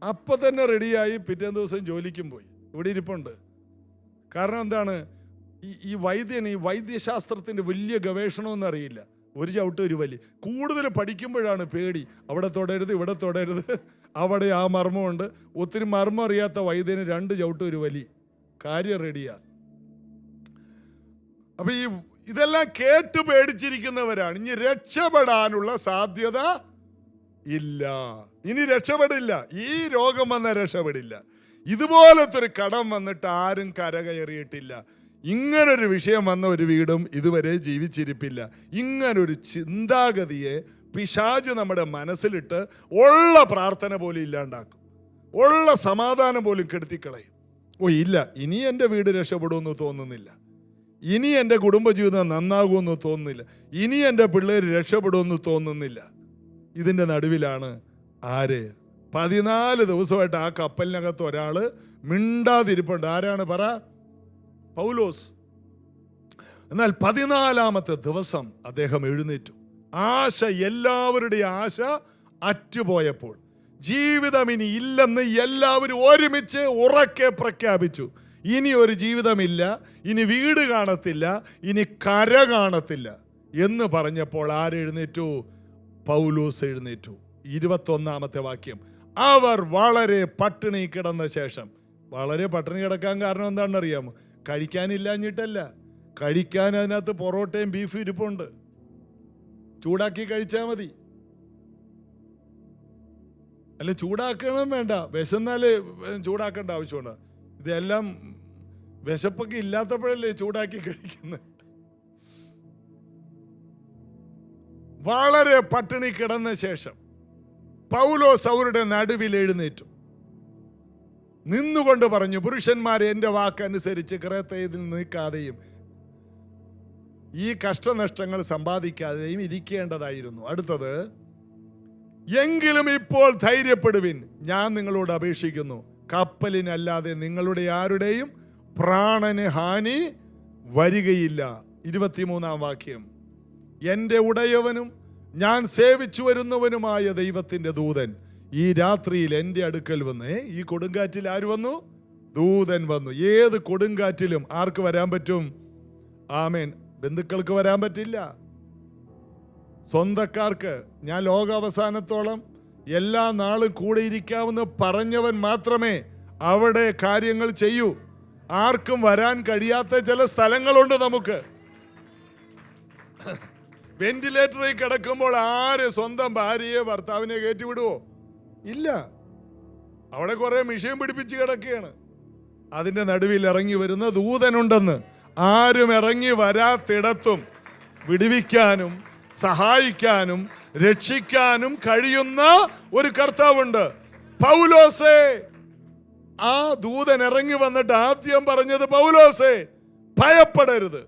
Speaker 1: അപ്പം തന്നെ റെഡിയായി. പിറ്റേ ദിവസം ജോലിക്കും പോയി. ഇവിടെ ഇരിപ്പുണ്ട്. കാരണം എന്താണ്? ഈ വൈദ്യന് ഈ വൈദ്യശാസ്ത്രത്തിൻ്റെ വലിയ ഗവേഷണമൊന്നും അറിയില്ല. 1 ചവിട്ട് 1 വലി. കൂടുതൽ പഠിക്കുമ്പോഴാണ് പേടി. അവിടെ തൊടരുത്, ഇവിടെ തൊടരുത്, അവിടെ ആ മർമ്മമുണ്ട്. ഒത്തിരി മർമ്മം അറിയാത്ത വൈദ്യന് 2 ചവിട്ട് 1 വലി. കാര്യം റെഡിയാ. അപ്പൊ ഇതെല്ലാം കേട്ട് പേടിച്ചിരിക്കുന്നവരാണ്. ഇനി രക്ഷപ്പെടാനുള്ള സാധ്യത ഇല്ല. ഇനി രക്ഷപ്പെടില്ല. ഈ രോഗം വന്ന രക്ഷപ്പെടില്ല. ഇതുപോലത്തെ ഒരു കടം വന്നിട്ട് ആരും കരകയറിയിട്ടില്ല. ഇങ്ങനൊരു വിഷയം വന്ന ഒരു വീടും ഇതുവരെ ജീവിച്ചിരിപ്പില്ല. ഇങ്ങനൊരു ചിന്താഗതിയെ പിശാച് നമ്മുടെ മനസ്സിലിട്ട് ഉള്ള പ്രാർത്ഥന പോലും ഇല്ലാണ്ടാക്കും. ഉള്ള സമാധാനം പോലും കെടുത്തിക്കളയും. ഇല്ല, ഇനി എൻ്റെ വീട് രക്ഷപ്പെടുമെന്ന് തോന്നുന്നില്ല, ഇനി എൻ്റെ കുടുംബജീവിതം നന്നാകുമെന്ന് തോന്നുന്നില്ല, ഇനി എൻ്റെ പിള്ളേർ രക്ഷപ്പെടുമെന്ന് തോന്നുന്നില്ല. ഇതിൻ്റെ നടുവിലാണ് ആര്? 14 ദിവസമായിട്ട് ആ കപ്പലിനകത്ത് ഒരാൾ മിണ്ടാതിരിപ്പുണ്ട്. ആരാണ് പറ? പൗലോസ്. എന്നാൽ 14-ാമത്തെ ദിവസം അദ്ദേഹം എഴുന്നേറ്റു. ആശ, എല്ലാവരുടെയും ആശ അറ്റുപോയപ്പോൾ, ജീവിതം ഇനി ഇല്ലെന്ന് എല്ലാവരും ഒരുമിച്ച് ഉറക്കെ പ്രഖ്യാപിച്ചു. ഇനി ഒരു ജീവിതമില്ല, ഇനി വീട് കാണത്തില്ല, ഇനി കര കാണത്തില്ല എന്ന് പറഞ്ഞപ്പോൾ ആരെഴുന്നേറ്റു? പൗലോസ് എഴുന്നേറ്റു. 21-ാമത്തെ വാക്യം. അവർ വളരെ പട്ടിണി കിടന്ന ശേഷം. വളരെ പട്ടിണി കിടക്കാൻ കാരണം എന്താണെന്ന് അറിയാമോ? കഴിക്കാനില്ലാഞ്ഞിട്ടല്ല. കഴിക്കാൻ അതിനകത്ത് പൊറോട്ടയും ബീഫും ഇരിപ്പുണ്ട്. ചൂടാക്കി കഴിച്ചാൽ മതി. അല്ല, ചൂടാക്കണം വേണ്ട. വിശന്നാല് ചൂടാക്കേണ്ട ആവശ്യമുണ്ട്. ഇതെല്ലാം വിശപ്പൊക്കെ ഇല്ലാത്തപ്പോഴല്ലേ ചൂടാക്കി കഴിക്കുന്നത്. വളരെ പട്ടിണി കിടന്ന ശേഷം പൗലോസ് അവരുടെ നടുവിൽ എഴുന്നേറ്റു നിന്നുകൊണ്ട് പറഞ്ഞു, പുരുഷന്മാരെ, എൻ്റെ വാക്കനുസരിച്ച് ക്രേത്തയിൽ നിൽക്കാതെയും ഈ കഷ്ടനഷ്ടങ്ങൾ സമ്പാദിക്കാതെയും ഇരിക്കേണ്ടതായിരുന്നു. അടുത്തത്, എങ്കിലും ഇപ്പോൾ ധൈര്യപ്പെടുവിൻ, ഞാൻ നിങ്ങളോട് അപേക്ഷിക്കുന്നു, കപ്പലിനല്ലാതെ നിങ്ങളുടെ ആരുടെയും പ്രാണന് ഹാനി വരികയില്ല. 23-ാം വാക്യം. എൻ്റെ ഉടയവനും ഞാൻ സേവിച്ചു വരുന്നവനുമായ ദൈവത്തിൻ്റെ ദൂതൻ ഈ രാത്രിയിൽ എൻ്റെ അടുക്കൽ വന്ന്. ഈ കൊടുങ്കാറ്റിൽ ആര് വന്നു? ദൂതൻ വന്നു. ഏത് കൊടുങ്കാറ്റിലും ആർക്ക് വരാൻ പറ്റും? ആമേൻ. ബന്ധുക്കൾക്ക് വരാൻ പറ്റില്ല. സ്വന്തക്കാർക്ക് ഞാൻ ലോകാവസാനത്തോളം എല്ലാ നാളും കൂടെ ഇരിക്കാമെന്ന് പറഞ്ഞവൻ മാത്രമേ അവിടെ കാര്യങ്ങൾ ചെയ്യൂ. ആർക്കും വരാൻ കഴിയാത്ത ചില സ്ഥലങ്ങളുണ്ട് നമുക്ക്. വെന്റിലേറ്ററിൽ കിടക്കുമ്പോൾ ആര് സ്വന്തം ഭാര്യയെ ഭർത്താവിനെ കയറ്റിവിടുവോ? ഇല്ല. അവിടെ കുറെ മിഷൻ പിടിപ്പിച്ച് കിടക്കുകയാണ്. അതിൻ്റെ നടുവിൽ ഇറങ്ങി വരുന്ന ദൂതനുണ്ടെന്ന്. ആരും ഇറങ്ങി വരാത്തിടത്തും വിടുവിക്കാനും സഹായിക്കാനും രക്ഷിക്കാനും കഴിയുന്ന ഒരു കർത്താവുണ്ട്. പൗലോസേ, ആ ദൂതൻ ഇറങ്ങി വന്നിട്ട് ആദ്യം പറഞ്ഞത്, പൗലോസേ ഭയപ്പെടരുത്,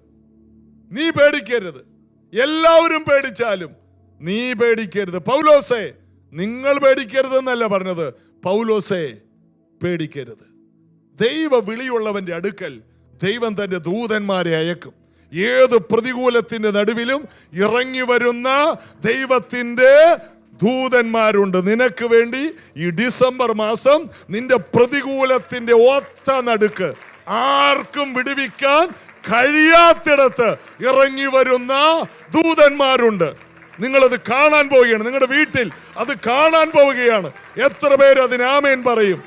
Speaker 1: നീ പേടിക്കരുത്. എല്ലാവരും പേടിച്ചാലും നീ പേടിക്കരുത്. പൗലോസേ, നിങ്ങൾ പേടിക്കരുതെന്നല്ല പറഞ്ഞത്, പൗലോസേ പേടിക്കരുത്. ദൈവ വിളിയുള്ളവന്റെ അടുക്കൽ ദൈവം തന്റെ ദൂതന്മാരെ അയക്കും. ഏത് പ്രതികൂലത്തിന്റെ നടുവിലും ഇറങ്ങി വരുന്ന ദൈവത്തിന്റെ ദൂതന്മാരുണ്ട് നിനക്ക് വേണ്ടി. ഈ ഡിസംബർ മാസം നിന്റെ പ്രതികൂലത്തിന്റെ ഒത്ത നടുക്ക് ആർക്കും വിടുവിക്കാൻ കഴിയാത്തിടത്ത് ഇറങ്ങി വരുന്ന ദൂതന്മാരുണ്ട്. നിങ്ങളത് കാണാൻ പോവുകയാണ്. നിങ്ങളുടെ വീട്ടിൽ അത് കാണാൻ പോവുകയാണ്. എത്ര പേര് അതിന് ആമേൻ പറയും?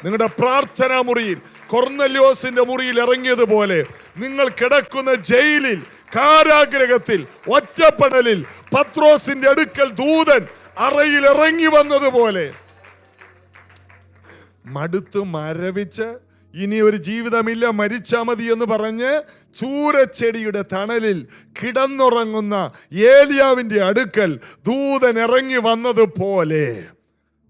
Speaker 1: നിങ്ങളുടെ പ്രാർത്ഥനാ മുറിയിൽ കൊർന്നല്യോസിന്റെ മുറിയിൽ ഇറങ്ങിയതുപോലെ, നിങ്ങൾ കിടക്കുന്ന ജയിലിൽ, കാരാഗ്രഹത്തിൽ, ഒറ്റപ്പെടലിൽ പത്രോസിന്റെ അടുക്കൽ ദൂതൻ അറയിൽ ഇറങ്ങി വന്നതുപോലെ, മടുത്ത് മരവിച്ച് ഇനി ഒരു ജീവിതമില്ല, മരിച്ചാ മതി എന്ന് പറഞ്ഞ് ചൂരച്ചെടിയുടെ തണലിൽ കിടന്നുറങ്ങുന്ന ഏലിയാവിന്റെ അടുക്കൽ ദൂതൻ ഇറങ്ങി വന്നതുപോലെ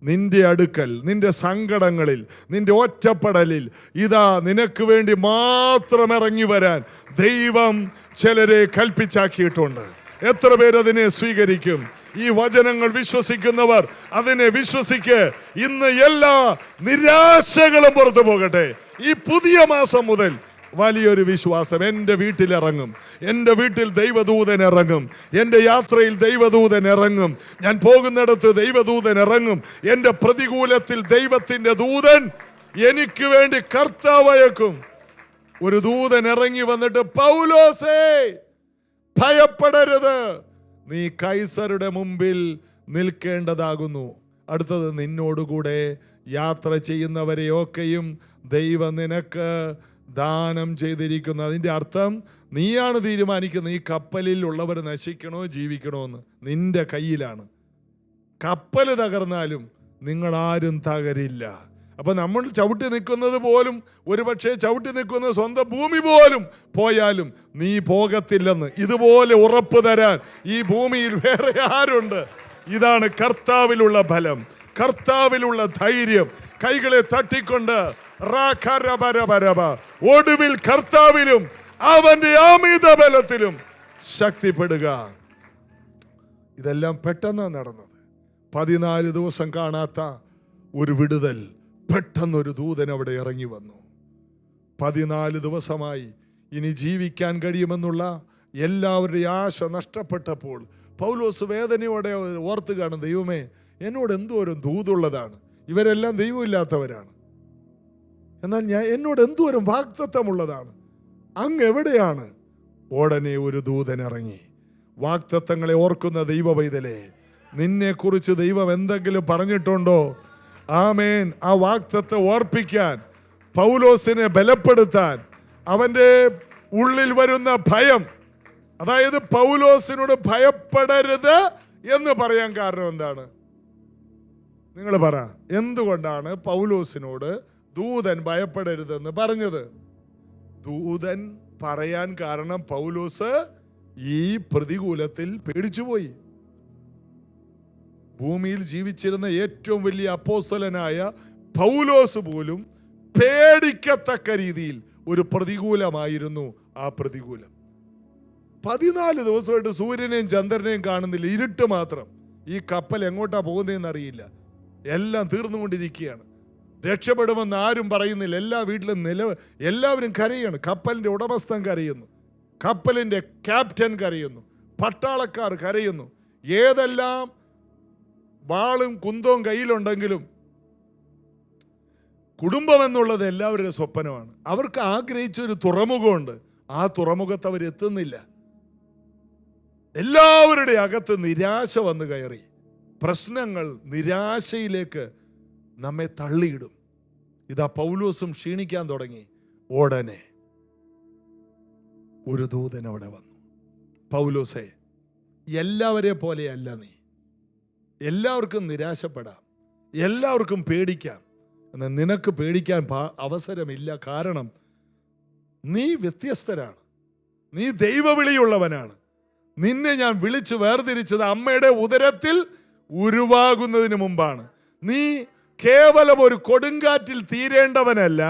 Speaker 1: നിന്റെ അടുക്കൽ, നിന്റെ സങ്കടങ്ങളിൽ, നിന്റെ ഒറ്റപ്പെടലിൽ ഇതാ നിനക്ക് വേണ്ടി മാത്രം ഇറങ്ങി വരാൻ ദൈവം ചിലരെ കൽപ്പിച്ചാക്കിയിട്ടുണ്ട്. എത്ര പേരതിനെ സ്വീകരിക്കും? ഈ വചനങ്ങൾ വിശ്വസിക്കുന്നവർ അതിനെ വിശ്വസിക്ക്. ഇന്ന് എല്ലാ നിരാശകളും പുറത്തു പോകട്ടെ. ഈ പുതിയ മാസം മുതൽ വലിയൊരു വിശ്വാസം എൻ്റെ വീട്ടിലിറങ്ങും. എൻ്റെ വീട്ടിൽ ദൈവദൂതൻ ഇറങ്ങും. എൻ്റെ യാത്രയിൽ ദൈവദൂതൻ ഇറങ്ങും. ഞാൻ പോകുന്നിടത്ത് ദൈവദൂതൻ ഇറങ്ങും. എൻ്റെ പ്രതികൂലത്തിൽ ദൈവത്തിൻ്റെ ദൂതൻ എനിക്ക് വേണ്ടി കർത്താവ് അയക്കും. ഒരു ദൂതൻ ഇറങ്ങി വന്നിട്ട്, പൗലോസേ ഭയപ്പെടരുത്, നീ കൈസരുടെ മുമ്പിൽ നിൽക്കേണ്ടതാകുന്നു. അടുത്തത്, നിന്നോടുകൂടെ യാത്ര ചെയ്യുന്നവരെയൊക്കെയും ദൈവം നിനക്ക് ദാനം ചെയ്തിരിക്കുന്നു. അതിൻ്റെ അർത്ഥം നീയാണ് തീരുമാനിക്കുന്നത് ഈ കപ്പലിൽ ഉള്ളവർ നശിക്കണോ ജീവിക്കണോ എന്ന്. നിന്റെ കയ്യിലാണ്. കപ്പൽ തകർന്നാലും നിങ്ങളാരും തകരില്ല. അപ്പൊ നമ്മൾ ചവിട്ടി നിൽക്കുന്നത് പോലും, ഒരുപക്ഷെ ചവിട്ടി നിൽക്കുന്ന സ്വന്തം ഭൂമി പോലും പോയാലും നീ പോകത്തില്ലെന്ന് ഇതുപോലെ ഉറപ്പ് തരാൻ ഈ ഭൂമിയിൽ വേറെ ആരുണ്ട്? ഇതാണ് കർത്താവിലുള്ള ബലം, കർത്താവിലുള്ള ധൈര്യം. കൈകളെ തട്ടിക്കൊണ്ട് ഒടുവിൽ കർത്താവിലും അവന്റെ അമിത ബലത്തിലും ശക്തിപ്പെടുക. ഇതെല്ലാം പെട്ടെന്നാണ് നടന്നത്. 14 ദിവസം കാണാത്ത ഒരു വിടുതൽ പെട്ടെന്നൊരു ദൂതൻ അവിടെ ഇറങ്ങി വന്നു. 14 ദിവസമായി ഇനി ജീവിക്കാൻ കഴിയുമെന്നുള്ള എല്ലാവരുടെയും ആശ നഷ്ടപ്പെട്ടപ്പോൾ പൗലോസ് വേദനയോടെ ഓർത്ത് കാണും, ദൈവമേ എന്നോട് എന്തോരം ദൂതുള്ളതാണ്. ഇവരെല്ലാം ദൈവമില്ലാത്തവരാണ്, എന്നാൽ എന്നോട് എന്തോരം വാഗ്ദത്തമുള്ളതാണ്. അങ്ങ് എവിടെയാണ്? ഉടനെ ഒരു ദൂതൻ ഇറങ്ങി. വാഗ്ദത്തങ്ങളെ ഓർക്കുന്ന ദൈവ പൈതലേ, നിന്നെക്കുറിച്ച് ദൈവം എന്തെങ്കിലും പറഞ്ഞിട്ടുണ്ടോ? ആമേൻ. ആ വാഗ്ദത്തം ഓർപ്പിക്കാൻ, പൗലോസിനെ ബലപ്പെടുത്താൻ, അവൻ്റെ ഉള്ളിൽ വരുന്ന ഭയം, അതായത് പൗലോസിനോട് ഭയപ്പെടരുത് എന്ന് പറയാൻ കാരണം എന്താണ്? നിങ്ങൾ പറ. എന്തുകൊണ്ടാണ് പൗലോസിനോട് ദൂതൻ ഭയപ്പെടരുതെന്ന് പറഞ്ഞത്? ദൂതൻ പറയാൻ കാരണം പൗലോസ് ഈ പ്രതികൂലത്തിൽ പേടിച്ചുപോയി. ഭൂമിയിൽ ജീവിച്ചിരുന്ന ഏറ്റവും വലിയ അപ്പോസ്തലനായ പൗലോസ് പോലും പേടിക്കത്തക്ക രീതിയിൽ ഒരു പ്രതികൂലമായിരുന്നു ആ പ്രതികൂലം. 14 ദിവസമായിട്ട് സൂര്യനെയും ചന്ദ്രനെയും കാണുന്നില്ല, ഇരുട്ട് മാത്രം. ഈ കപ്പൽ എങ്ങോട്ടാ പോകുന്നതെന്ന് അറിയില്ല. എല്ലാം തീർന്നുകൊണ്ടിരിക്കുകയാണ്. രക്ഷപ്പെടുമെന്ന് ആരും പറയുന്നില്ല. എല്ലാ വീട്ടിലും എല്ലാവരും കരയാണ്. കപ്പലിൻ്റെ ഉടമസ്ഥൻ കരയുന്നു, കപ്പലിൻ്റെ ക്യാപ്റ്റൻ കരയുന്നു, പട്ടാളക്കാർ കരയുന്നു. ഏതെല്ലാം വാളും കുന്തവും കയ്യിലുണ്ടെങ്കിലും കുടുംബം എന്നുള്ളത് എല്ലാവരുടെ സ്വപ്നമാണ്. അവർക്ക് ആഗ്രഹിച്ചൊരു തുറമുഖമുണ്ട്. ആ തുറമുഖത്ത് അവരെത്തുന്നില്ല. എല്ലാവരുടെ അകത്ത് നിരാശ വന്നു കയറി. പ്രശ്നങ്ങൾ നിരാശയിലേക്ക് നമ്മെ തള്ളിയിടും. ഇതാ പൗലോസും ക്ഷീണിക്കാൻ തുടങ്ങി. ഉടനെ ഒരു ദൂതൻ അവിടെ വന്നു. പൗലോസേ, എല്ലാവരെ പോലെയല്ല നീ. എല്ലാവർക്കും നിരാശപ്പെടാം, എല്ലാവർക്കും പേടിക്കാം. എന്നാൽ നിനക്ക് പേടിക്കാൻ അവസരമില്ല. കാരണം നീ വ്യത്യസ്തനാണ്, നീ ദൈവവിളിയുള്ളവനാണ്. നിന്നെ ഞാൻ വിളിച്ചു വേർതിരിച്ചത് അമ്മയുടെ ഉദരത്തിൽ ഉരുവാകുന്നതിന് മുമ്പാണ്. നീ കേവലം ഒരു കൊടുങ്കാറ്റിൽ തീരേണ്ടവനല്ല,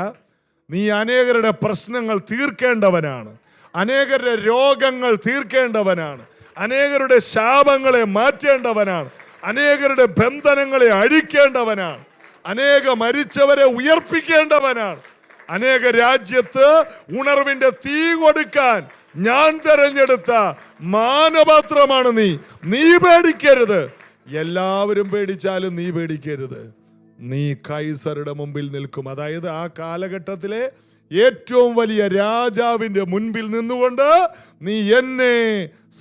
Speaker 1: നീ അനേകരുടെ പ്രശ്നങ്ങൾ തീർക്കേണ്ടവനാണ്, അനേകരുടെ രോഗങ്ങൾ തീർക്കേണ്ടവനാണ്, അനേകരുടെ ശാപങ്ങളെ മാറ്റേണ്ടവനാണ്, അനേകരുടെ ബന്ധനങ്ങളെ അഴിക്കേണ്ടവനാണ്, അനേക മരിച്ചവരെ ഉയർപ്പിക്കേണ്ടവനാണ്. അനേക രാജ്യത്ത് ഉണർവിന്റെ തീ കൊടുക്കാൻ ഞാൻ തെരഞ്ഞെടുത്ത മാനപാത്രമാണ് നീ. നീ പേടിക്കരുത്. എല്ലാവരും പേടിച്ചാലും നീ പേടിക്കരുത്. നീ കൈസറുടെ മുമ്പിൽ നിൽക്കും. അതായത് ആ കാലഘട്ടത്തിലെ ഏറ്റവും വലിയ രാജാവിൻ്റെ മുൻപിൽ നിന്നുകൊണ്ട് നീ എന്നെ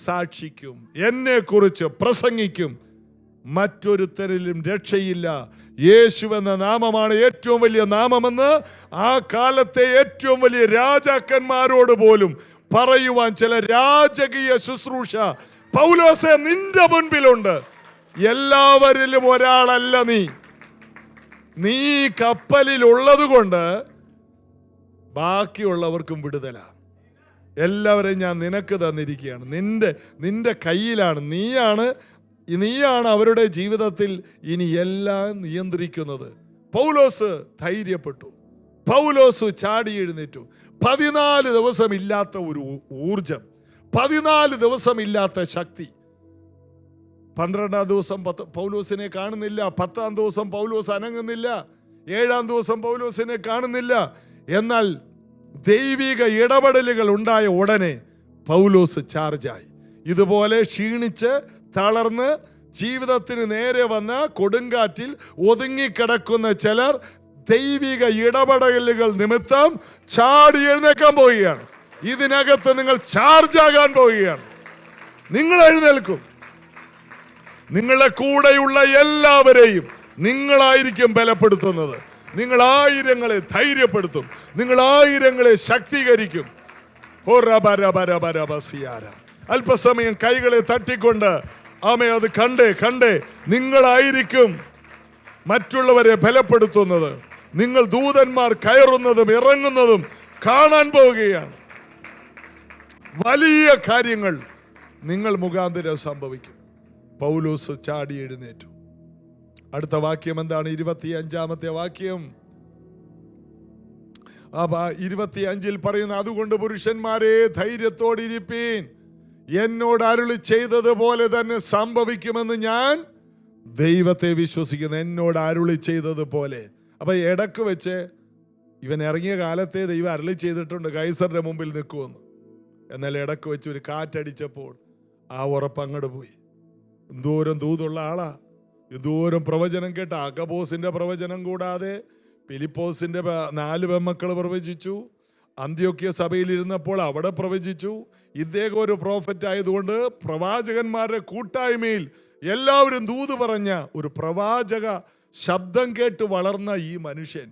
Speaker 1: സാക്ഷിക്കും, എന്നെ കുറിച്ച് പ്രസംഗിക്കും. മറ്റൊരുത്തരിലും രക്ഷയില്ല. യേശുവെന്ന നാമമാണ് ഏറ്റവും വലിയ നാമമെന്ന് ആ കാലത്തെ ഏറ്റവും വലിയ രാജാക്കന്മാരോട് പോലും പറയുവാൻ ചില രാജകീയ ശുശ്രൂഷ പൗലോസേ നിന്റെ മുൻപിലുണ്ട്. എല്ലാവരിലും ഒരാളല്ല നീ. നീ കപ്പലിൽ ഉള്ളത് കൊണ്ട് ബാക്കിയുള്ളവർക്കും വിടുതല. എല്ലാവരെയും ഞാൻ നിനക്ക് തന്നിരിക്കുകയാണ്. നിന്റെ കയ്യിലാണ്. നീയാണ് അവരുടെ ജീവിതത്തിൽ ഇനി എല്ലാം നിയന്ത്രിക്കുന്നത്. പൗലോസ് ധൈര്യപ്പെട്ടു. പൗലോസ് ചാടി എഴുന്നേറ്റു. 14 ദിവസം ഇല്ലാത്ത ഒരു ഊർജം, 14 ദിവസം ഇല്ലാത്ത ശക്തി. 12-ാം ദിവസം പൗലോസിനെ കാണുന്നില്ല. 10-ാം ദിവസം പൗലോസ് അനങ്ങുന്നില്ല. 7-ാം ദിവസം പൗലോസിനെ കാണുന്നില്ല. എന്നാൽ ദൈവിക ഇടപെടലുകൾ ഉണ്ടായ ഉടനെ പൗലോസ് ചാർജായി. ഇതുപോലെ ക്ഷീണിച്ച് തളർന്ന് ജീവിതത്തിന് നേരെ വന്ന കൊടുങ്കാറ്റിൽ ഒതുങ്ങിക്കിടക്കുന്ന ചിലർ ദൈവിക ഇടപെടലുകൾ നിമിത്തം ചാടി എഴുന്നേക്കാൻ പോവുകയാണ്. ഇതിനകത്ത് നിങ്ങൾ ചാർജാകാൻ പോവുകയാണ്. നിങ്ങൾ എഴുന്നേൽക്കും. നിങ്ങളുടെ കൂടെയുള്ള എല്ലാവരെയും നിങ്ങളായിരിക്കും ബലപ്പെടുത്തുന്നത്. നിങ്ങൾ ആയിരങ്ങളെ ധൈര്യപ്പെടുത്തും. നിങ്ങൾ ആയിരങ്ങളെ ശക്തീകരിക്കും. അല്പസമയം കൈകളെ തട്ടിക്കൊണ്ട് അത് കണ്ടേ നിങ്ങളായിരിക്കും മറ്റുള്ളവരെ ബലപ്പെടുത്തുന്നത്. നിങ്ങൾ ദൂതന്മാർ കയറുന്നതും ഇറങ്ങുന്നതും കാണാൻ പോവുകയാണ്. വലിയ കാര്യങ്ങൾ നിങ്ങൾ മുഖാന്തരം സംഭവിക്കും. പൗലോസ് ചാടി എഴുന്നേറ്റു. അടുത്ത വാക്യം എന്താണ്? 25-ാമത്തെ വാക്യം. 25-ൽ പറയുന്ന, അതുകൊണ്ട് പുരുഷന്മാരെ ധൈര്യത്തോടിരിപ്പീൻ, എന്നോട് അരുളി ചെയ്തതുപോലെ തന്നെ സംഭവിക്കുമെന്ന് ഞാൻ ദൈവത്തെ വിശ്വസിക്കുന്നു. എന്നോട് അരുളി ചെയ്തതുപോലെ. അപ്പൊ ഇടക്ക് വെച്ച് ഇവൻ ഇറങ്ങിയ കാലത്തെ ദൈവം അരുളി ചെയ്തിട്ടുണ്ട് കൈസറുടെ മുമ്പിൽ നിൽക്കുമെന്ന്. എന്നാൽ ഇടക്ക് വെച്ച് ഒരു കാറ്റടിച്ചപ്പോൾ ആ ഉറപ്പ് അങ്ങോട്ട് പോയി. എന്തോരം ദൂതുള്ള ആളാ, എന്തോരം പ്രവചനം കേട്ട. അഗബോസിന്റെ പ്രവചനം കൂടാതെ ഫിലിപ്പോസിന്റെ 4 പെമ്മക്കൾ പ്രവചിച്ചു. അന്ത്യോക്യ സഭയിലിരുന്നപ്പോൾ അവിടെ പ്രവചിച്ചു. ഇദ്ദേഹം ഒരു പ്രോഫറ്റ് ആയതുകൊണ്ട് പ്രവാചകന്മാരുടെ കൂട്ടായ്മയിൽ എല്ലാവരും ദൂത് പറഞ്ഞ ഒരു പ്രവാചക ശബ്ദം കേട്ട് വളർന്ന ഈ മനുഷ്യൻ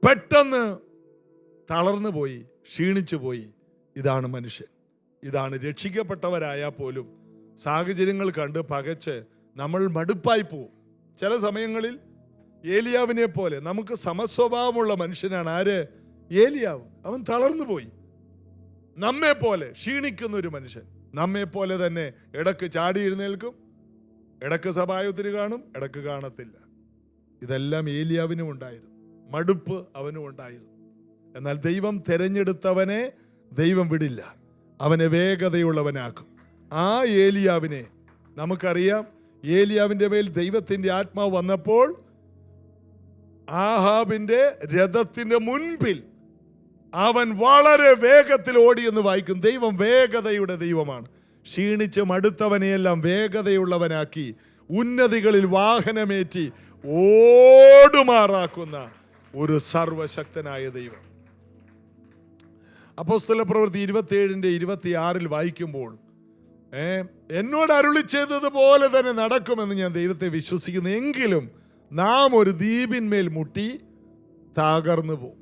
Speaker 1: പെട്ടെന്ന് തളർന്നു പോയി, ക്ഷീണിച്ചു പോയി. ഇതാണ് മനുഷ്യൻ. ഇതാണ് രക്ഷിക്കപ്പെട്ടവരായാൽ പോലും സാഹചര്യങ്ങൾ കണ്ട് പകച്ച് നമ്മൾ മടുപ്പായി പോവും. ചില സമയങ്ങളിൽ ഏലിയാവിനെ പോലെ നമുക്ക് സമസ്വഭാവമുള്ള മനുഷ്യനാണ് ആര്? ഏലിയാവ്. അവൻ തളർന്നു പോയി. നമ്മെ പോലെ ക്ഷീണിക്കുന്ന ഒരു മനുഷ്യൻ. നമ്മെ പോലെ തന്നെ ഇടക്ക് ചാടി എഴുന്നേൽക്കും, ഇടക്ക് സഭായത്തിന് കാണും, ഇടക്ക് കാണത്തില്ല. ഇതെല്ലാം ഏലിയാവിനും ഉണ്ടായിരുന്നു. മടുപ്പ് അവനും ഉണ്ടായിരുന്നു. എന്നാൽ ദൈവം തെരഞ്ഞെടുത്തവനെ ദൈവം വിടില്ല. അവനെ വേഗതയുള്ളവനാക്കും. ആ ഏലിയാവിനെ നമുക്കറിയാം. ഏലിയാവിൻ്റെ മേൽ ദൈവത്തിൻ്റെ ആത്മാവ് വന്നപ്പോൾ ആഹാബിന്റെ രഥത്തിന്റെ മുൻപിൽ അവൻ വളരെ വേഗത്തിൽ ഓടിയെന്ന് വായിക്കും. ദൈവം വേഗതയുടെ ദൈവമാണ്. ക്ഷീണിച്ച് മടുത്തവനെയെല്ലാം വേഗതയുള്ളവനാക്കി ഉന്നതികളിൽ വാഹനമേറ്റി ഓടുമാറാക്കുന്ന ഒരു സർവശക്തനായ ദൈവം. അപ്പോസ്തലപ്രവൃത്തി 27-26 വായിക്കുമ്പോൾ എന്നോട് അരുളി ചെയ്തതുപോലെ തന്നെ നടക്കുമെന്ന് ഞാൻ ദൈവത്തെ വിശ്വസിക്കുന്നു. എങ്കിലും നാം ഒരു ദ്വീപിന്മേൽ മുട്ടി തകർന്നു പോകും.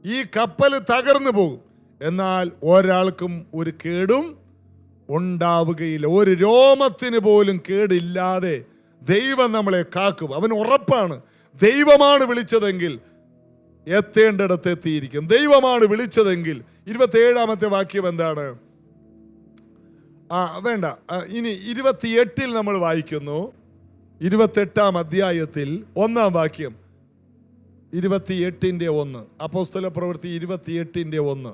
Speaker 1: ഈ കപ്പൽ തകർന്നു പോകും. എന്നാൽ ഒരാൾക്കും ഒരു കേടും ഉണ്ടാവുകയില്ല. ഒരു രോമത്തിന് പോലും കേടില്ലാതെ ദൈവം നമ്മളെ കാക്കും. അവൻ ഉറപ്പാണ്. ദൈവമാണ് വിളിച്ചതെങ്കിൽ എത്തേണ്ടിടത്ത് എത്തിയിരിക്കും. ദൈവമാണ് വിളിച്ചതെങ്കിൽ. 27-ാമത്തെ വാക്യം എന്താണ്? വേണ്ട, ഇനി 28-ൽ നമ്മൾ വായിക്കുന്നു. 28-ാം അധ്യായത്തിൽ 1-ാം വാക്യം. 28-1 അപ്പോസ്തലപ്രവൃത്തി 28-1.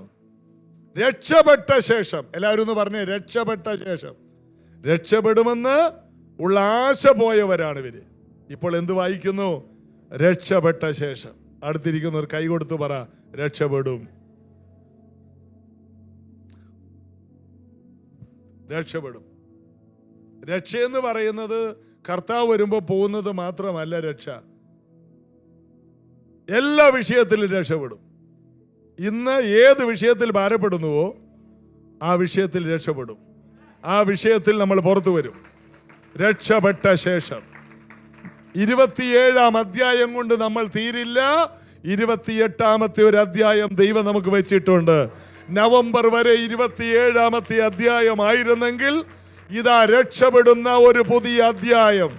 Speaker 1: രക്ഷപ്പെട്ട ശേഷം, എല്ലാവരും ഒന്ന് പറഞ്ഞേ, രക്ഷപ്പെട്ട ശേഷം. രക്ഷപ്പെടുമെന്ന് ഉള്ള ആശ പോയവരാണ് ഇവര്. ഇപ്പോൾ എന്ത് വായിക്കുന്നു? രക്ഷപ്പെട്ട ശേഷം. അടുത്തിരിക്കുന്നവർ കൈ കൊടുത്തു പറ, രക്ഷപ്പെടും. രക്ഷപ്പെടും. രക്ഷയെന്ന് പറയുന്നത് കർത്താവ് വരുമ്പോൾ പോകുന്നത് മാത്രമല്ല രക്ഷ. എല്ലാ വിഷയത്തിലും രക്ഷപ്പെടും. ഇന്ന് ഏത് വിഷയത്തിൽ ഭാരപ്പെടുന്നുവോ ആ വിഷയത്തിൽ രക്ഷപ്പെടും. ആ വിഷയത്തിൽ നമ്മൾ പുറത്തു വരും. രക്ഷപ്പെട്ട ശേഷം 27-ാം അധ്യായം കൊണ്ട് നമ്മൾ തീരില്ല. 28-ാമത്തെ ഒരു അധ്യായം ദൈവം നമുക്ക് വെച്ചിട്ടുണ്ട്. നവംബർ വരെ 27-ാമത്തെ അധ്യായമായിരുന്നെങ്കിൽ ഇതാ രക്ഷപ്പെടുന്ന ഒരു പുതിയ അധ്യായം,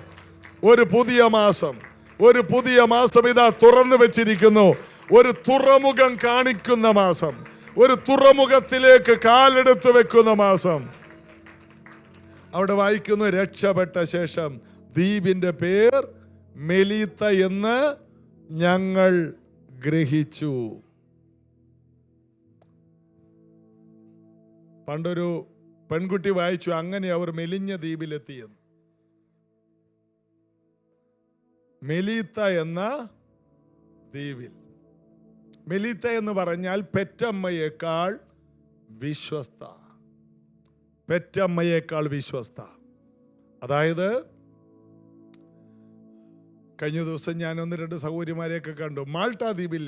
Speaker 1: ഒരു പുതിയ മാസം ഇതാ തുറന്നു വെച്ചിരിക്കുന്നു. ഒരു തുറമുഖം കാണിക്കുന്ന മാസം, ഒരു തുറമുഖത്തിലേക്ക് കാലെടുത്ത് വെക്കുന്ന മാസം. അവിടെ വായിക്കുന്നു, രക്ഷപ്പെട്ട ശേഷം ദ്വീപിന്റെ പേർ മെലീത്ത എന്ന് ഞങ്ങൾ ഗ്രഹിച്ചു. പണ്ടൊരു പെൺകുട്ടി വായിച്ചു, അങ്ങനെ അവർ മെലിഞ്ഞ ദ്വീപിലെത്തിയെന്ന്. മെലീത്ത എന്ന ദ്വീപിൽ. മെലീത്ത എന്ന് പറഞ്ഞാൽ പെറ്റമ്മയേക്കാൾ വിശ്വസ്ത. പെറ്റമ്മയേക്കാൾ വിശ്വസ്ത. അതായത് കഴിഞ്ഞ ദിവസം ഞാൻ 1-2 സഹോദരിമാരെയൊക്കെ കണ്ടു. മാൾട്ട ദ്വീപിൽ,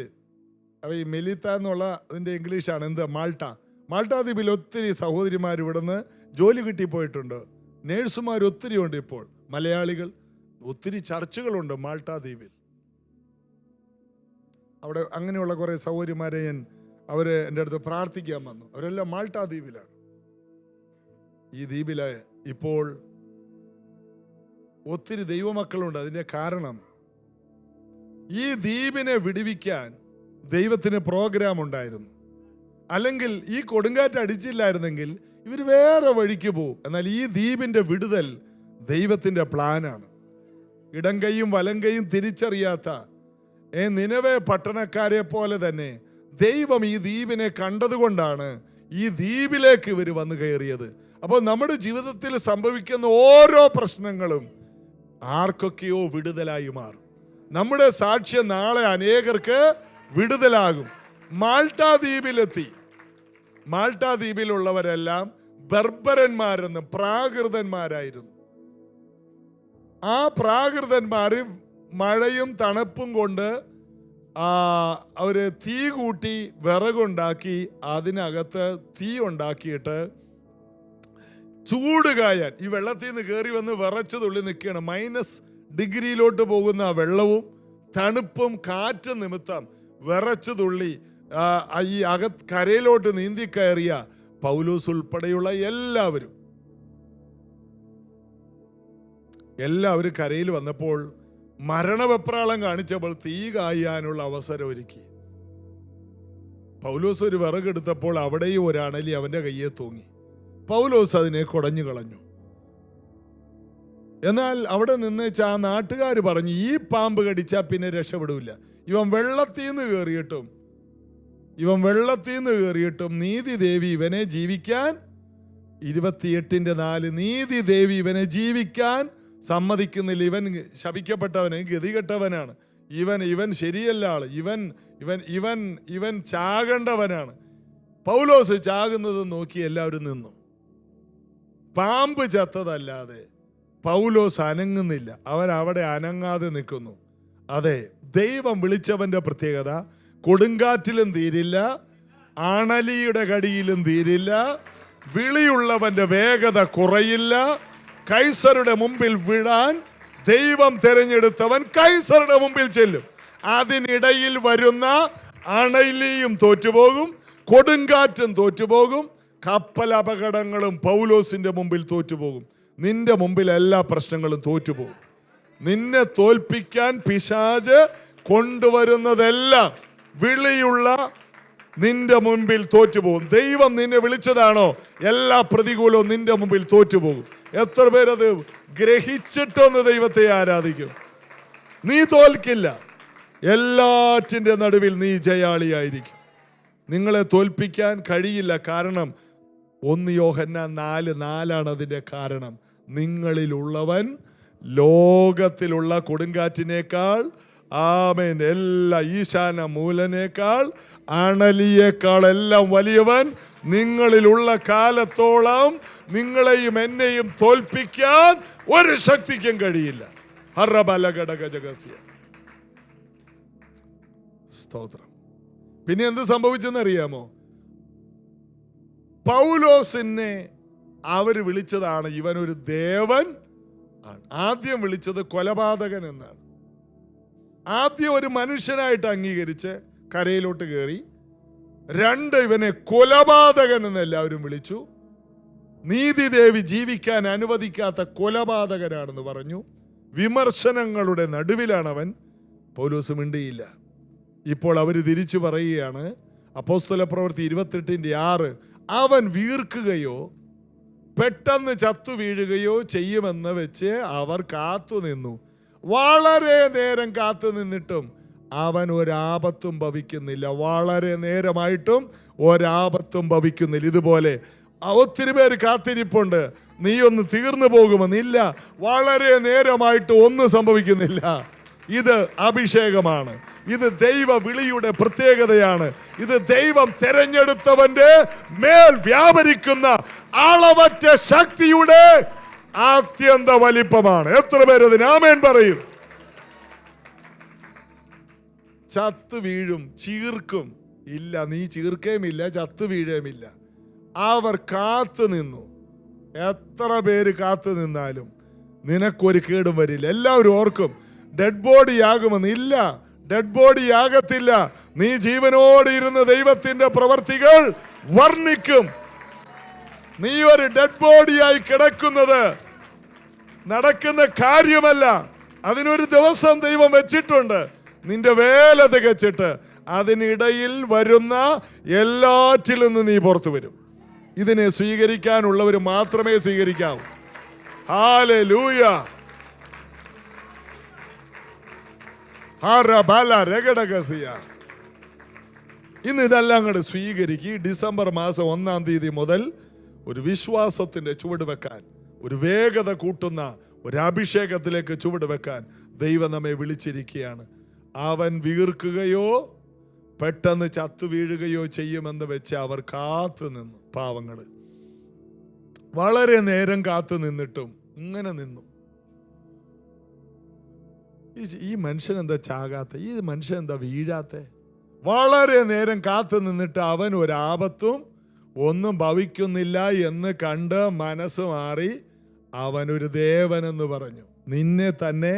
Speaker 1: ഈ മെലീത്ത എന്നുള്ള അതിൻ്റെ ഇംഗ്ലീഷാണ് എന്ത്, മാൾട്ട ദ്വീപിൽ ഒത്തിരി സഹോദരിമാർ ഇവിടുന്ന് ജോലി കിട്ടിപ്പോയിട്ടുണ്ട്. നേഴ്സുമാർ ഒത്തിരി ഉണ്ട്. ഇപ്പോൾ മലയാളികൾ, ഒത്തിരി ചർച്ചുകളുണ്ട് മാൾട്ട ദ്വീപിൽ. അവിടെ അങ്ങനെയുള്ള കുറേ സഹോദരിമാരെ അവർ എൻ്റെ അടുത്ത് പ്രാർത്ഥിക്കാൻ വന്നു. അവരെല്ലാം മാൾട്ട ദ്വീപിലാണ്. ഈ ദ്വീപില് ഇപ്പോൾ ഒത്തിരി ദൈവമക്കളുണ്ട്. അതിൻ്റെ കാരണം ഈ ദ്വീപിനെ വിടുവിക്കാൻ ദൈവത്തിന് പ്രോഗ്രാം ഉണ്ടായിരുന്നു. അല്ലെങ്കിൽ ഈ കൊടുങ്കാറ്റ് അടിച്ചില്ലായിരുന്നെങ്കിൽ ഇവർ വേറെ വഴിക്ക് പോകും. എന്നാൽ ഈ ദ്വീപിന്റെ വിടുതൽ ദൈവത്തിന്റെ പ്ലാനാണ്. ഇടം കൈയും വലം കൈയും തിരിച്ചറിയാത്ത നിനവെ പട്ടണക്കാരെ പോലെ തന്നെ ദൈവം ഈ ദ്വീപിനെ കണ്ടതുകൊണ്ടാണ് ഈ ദ്വീപിലേക്ക് ഇവർ വന്നു കയറിയത്. അപ്പോൾ നമ്മുടെ ജീവിതത്തിൽ സംഭവിക്കുന്ന ഓരോ പ്രശ്നങ്ങളും ആർക്കൊക്കെയോ വിടുതലായി മാറും. നമ്മുടെ സാക്ഷ്യം നാളെ അനേകർക്ക് വിടുതലാകും. മാൾട്ട ദ്വീപിലെത്തി. മാൾട്ട ദ്വീപിലുള്ളവരെല്ലാം ബർബരന്മാരെന്ന് പ്രാകൃതന്മാരായിരുന്നു. ആ പ്രാകൃതന്മാര് മഴയും തണുപ്പും കൊണ്ട് അവര് തീ കൂട്ടി വിറകുണ്ടാക്കി അതിനകത്ത് തീ ഉണ്ടാക്കിയിട്ട് ചൂട് കായാൻ ഈ വെള്ളത്തിൽ നിന്ന് കയറി വന്ന് വിറച്ചു തുള്ളി നിൽക്കുകയാണ്. -ഡിഗ്രിയിലോട്ട് പോകുന്ന വെള്ളവും തണുപ്പും കാറ്റ് നിമിത്തം വിറച്ചു തുള്ളി ഈ കരയിലോട്ട് നീന്തി കയറിയ പൗലോസ് ഉൾപ്പെടെയുള്ള എല്ലാവരും കരയിൽ വന്നപ്പോൾ മരണവെപ്രാളം കാണിച്ചപ്പോൾ തീ കായാനുള്ള അവസരം ഒരുക്കി. പൗലോസ് ഒരു വിറകെടുത്തപ്പോൾ അവിടെയും ഒരു അണലി അവന്റെ കയ്യെ തൂങ്ങി. പൗലോസ് അതിനെ കുടഞ്ഞു കളഞ്ഞു. എന്നാൽ അവിടെ നിന്ന് ആ നാട്ടുകാർ പറഞ്ഞു, ഈ പാമ്പ് കടിച്ചാൽ പിന്നെ രക്ഷപ്പെടില്ല. ഇവൻ വെള്ളത്തിൽ നിന്ന് കയറിയിട്ടും നീതി ദേവി ഇവനെ ജീവിക്കാൻ 28:4 നീതി ദേവി ഇവനെ ജീവിക്കാൻ സമ്മതിക്കുന്നില്ല. ഇവൻ ശപിക്കപ്പെട്ടവന്, ഗതികെട്ടവനാണ്. ഇവൻ ശരിയല്ല ആള്. ഇവൻ ചാകേണ്ടവനാണ്. പൗലോസ് ചാകുന്നത് നോക്കി എല്ലാവരും നിന്നു. പാമ്പ് ചത്തതല്ലാതെ പൗലോസ് അനങ്ങുന്നില്ല. അവൻ അവിടെ അനങ്ങാതെ നിൽക്കുന്നു. അതെ, ദൈവം വിളിച്ചവന്റെ പ്രത്യേകത കൊടുങ്കാറ്റിലും തീരില്ല, അണലിയുടെ കടിയിലും തീരില്ല. വിളിയുള്ളവന്റെ വേഗത കുറയില്ല. കൈസറുടെ മുമ്പിൽ വിടാൻ ദൈവം തിരഞ്ഞെടുത്തവൻ കൈസറുടെ മുമ്പിൽ ചെല്ലും. അതിനിടയിൽ വരുന്ന അണലിയും തോറ്റുപോകും, കൊടുങ്കാറ്റും തോറ്റുപോകും, കപ്പൽ അപകടങ്ങളും പൗലോസിന്റെ മുമ്പിൽ തോറ്റുപോകും. നിന്റെ മുമ്പിൽ എല്ലാ പ്രശ്നങ്ങളും തോറ്റുപോകും. നിന്നെ തോൽപ്പിക്കാൻ പിശാച് കൊണ്ടുവരുന്നതെല്ലാം വിളിയുള്ള നിന്റെ മുമ്പിൽ തോറ്റുപോകും. ദൈവം നിന്നെ വിളിച്ചതാണോ, എല്ലാ പ്രതികൂലവും നിന്റെ മുമ്പിൽ തോറ്റുപോകും. എത്ര പേരത് ഗ്രഹിച്ചിട്ടൊന്ന് ദൈവത്തെ ആരാധിക്കും. നീ തോൽക്കില്ല. എല്ലാറ്റിൻ്റെ നടുവിൽ നീ ജയാളിയായിരിക്കും. നിങ്ങളെ തോൽപ്പിക്കാൻ കഴിയില്ല. കാരണം 1 യോഹന്നാൻ 4:4 അതിൻ്റെ കാരണം. നിങ്ങളിലുള്ളവൻ ലോകത്തിലുള്ള കൊടുങ്കാറ്റിനേക്കാൾ ആമേൻ. എല്ലാ ഈശാന മൂലനേക്കാൾ അണലിയേക്കാൾ എല്ലാം വലിയവൻ നിങ്ങളിലുള്ള കാലത്തോളം നിങ്ങളെയും എന്നെയും തോൽപ്പിക്കാൻ ഒരു ശക്തിക്കും കഴിയില്ല. സ്തോത്രം. പിന്നെ എന്ത് സംഭവിച്ചെന്നറിയാമോ? പൗലോസിനെ അവർ വിളിച്ചതാണ് ഇവനൊരു ദേവൻ ആണ്. ആദ്യം വിളിച്ചത് കൊലപാതകൻ എന്നാണ്. ആദ്യം ഒരു മനുഷ്യനായിട്ട് അംഗീകരിച്ച് കരയിലോട്ട് കയറി. രണ്ട്, ഇവനെ കൊലപാതകൻ എന്ന് എല്ലാവരും വിളിച്ചു. നീതിദേവി ജീവിക്കാൻ അനുവദിക്കാത്ത കൊലപാതകനാണെന്ന് പറഞ്ഞു. വിമർശനങ്ങളുടെ നടുവിലാണ് അവൻ. പൗലോസ് മിണ്ടിയില്ല. ഇപ്പോൾ അവർ തിരിച്ചു പറയുകയാണ്. അപ്പോസ്തലപ്രവൃത്തി 28:6 അവൻ വീർക്കുകയോ പെട്ടെന്ന് ചത്തു വീഴുകയോ ചെയ്യുമെന്ന് വെച്ച് അവർ കാത്തു നിന്നു. വളരെ നേരം കാത്തു നിന്നിട്ടും അവൻ ഒരാപത്തും ഭവിക്കുന്നില്ല. വളരെ നേരമായിട്ടും ഒരാപത്തും ഭവിക്കുന്നില്ല. ഇതുപോലെ ഒത്തിരി പേര് കാത്തിരിപ്പുണ്ട്, നീ ഒന്ന് തീർന്നു പോകുമെന്നില്ല. വളരെ നേരമായിട്ട് ഒന്നും സംഭവിക്കുന്നില്ല. ഇത് അഭിഷേകമാണ്. ഇത് ദൈവ വിളിയുടെ പ്രത്യേകതയാണ്. ഇത് ദൈവം തെരഞ്ഞെടുത്തവന്റെ മേൽ വ്യാപരിക്കുന്ന അളവറ്റ ശക്തിയുടെ ആത്യന്ത വലിപ്പമാണ്. എത്ര പേര് അതിന് ആമേൻ പറയും? ചത്തു വീഴും, ചീർക്കും ഇല്ല. നീ ചീർക്കേമില്ല, ചത്തു വീഴേമില്ല. അവർ കാത്തു നിന്നു. എത്ര പേര് കാത്തു നിന്നാലും നിനക്കൊരു കേടും വരില്ല. എല്ലാവരും ഓർക്കും ഡെഡ് ബോഡി ആകുമെന്ന്. ഇല്ല, ഡെഡ് ബോഡി ആകത്തില്ല. നീ ജീവനോട് ഇരുന്ന് ദൈവത്തിന്റെ പ്രവർത്തികൾ വർണ്ണിക്കും. നീ ഒരു ഡെഡ് ബോഡിയായി കിടക്കുന്നത് നടക്കുന്ന കാര്യമല്ല. അതിനൊരു ദിവസം ദൈവം വെച്ചിട്ടുണ്ട്. നിന്റെ വേല തികച്ചിട്ട് അതിനിടയിൽ വരുന്ന എല്ലാറ്റിൽ നിന്ന് നീ പുറത്തു വരും. ഇതിനെ സ്വീകരിക്കാനുള്ളവർ മാത്രമേ സ്വീകരിക്കാവൂ. ഹല്ലേലൂയ. ഇന്ന് ഇതെല്ലാം അങ്ങോട്ട് സ്വീകരിക്കുക. ഡിസംബർ മാസം 1-ാം തീയതി മുതൽ ഒരു വിശ്വാസത്തിന്റെ ചുവട് വെക്കാൻ, ഒരു വേഗത കൂട്ടുന്ന ഒരു അഭിഷേകത്തിലേക്ക് ചുവട് വെക്കാൻ ദൈവം നമ്മെ വിളിച്ചിരിക്കുകയാണ്. അവൻ വീർക്കുകയോ പെട്ടെന്ന് ചത്തു വീഴുകയോ ചെയ്യുമെന്ന് വെച്ച് അവർ കാത്തു നിന്നു. പാവങ്ങള് വളരെ നേരം കാത്തു നിന്നിട്ടും ഇങ്ങനെ നിന്നു. ഈ മനുഷ്യൻ എന്താ ചാകാത്ത? ഈ മനുഷ്യൻ എന്താ വീഴാത്ത? വളരെ നേരം കാത്തു നിന്നിട്ട് അവൻ ഒരാപത്തും ഒന്നും ഭവിക്കുന്നില്ല എന്ന് കണ്ട് മനസ്സ് മാറി അവനൊരു ദേവനെന്ന് പറഞ്ഞു. നിന്നെ തന്നെ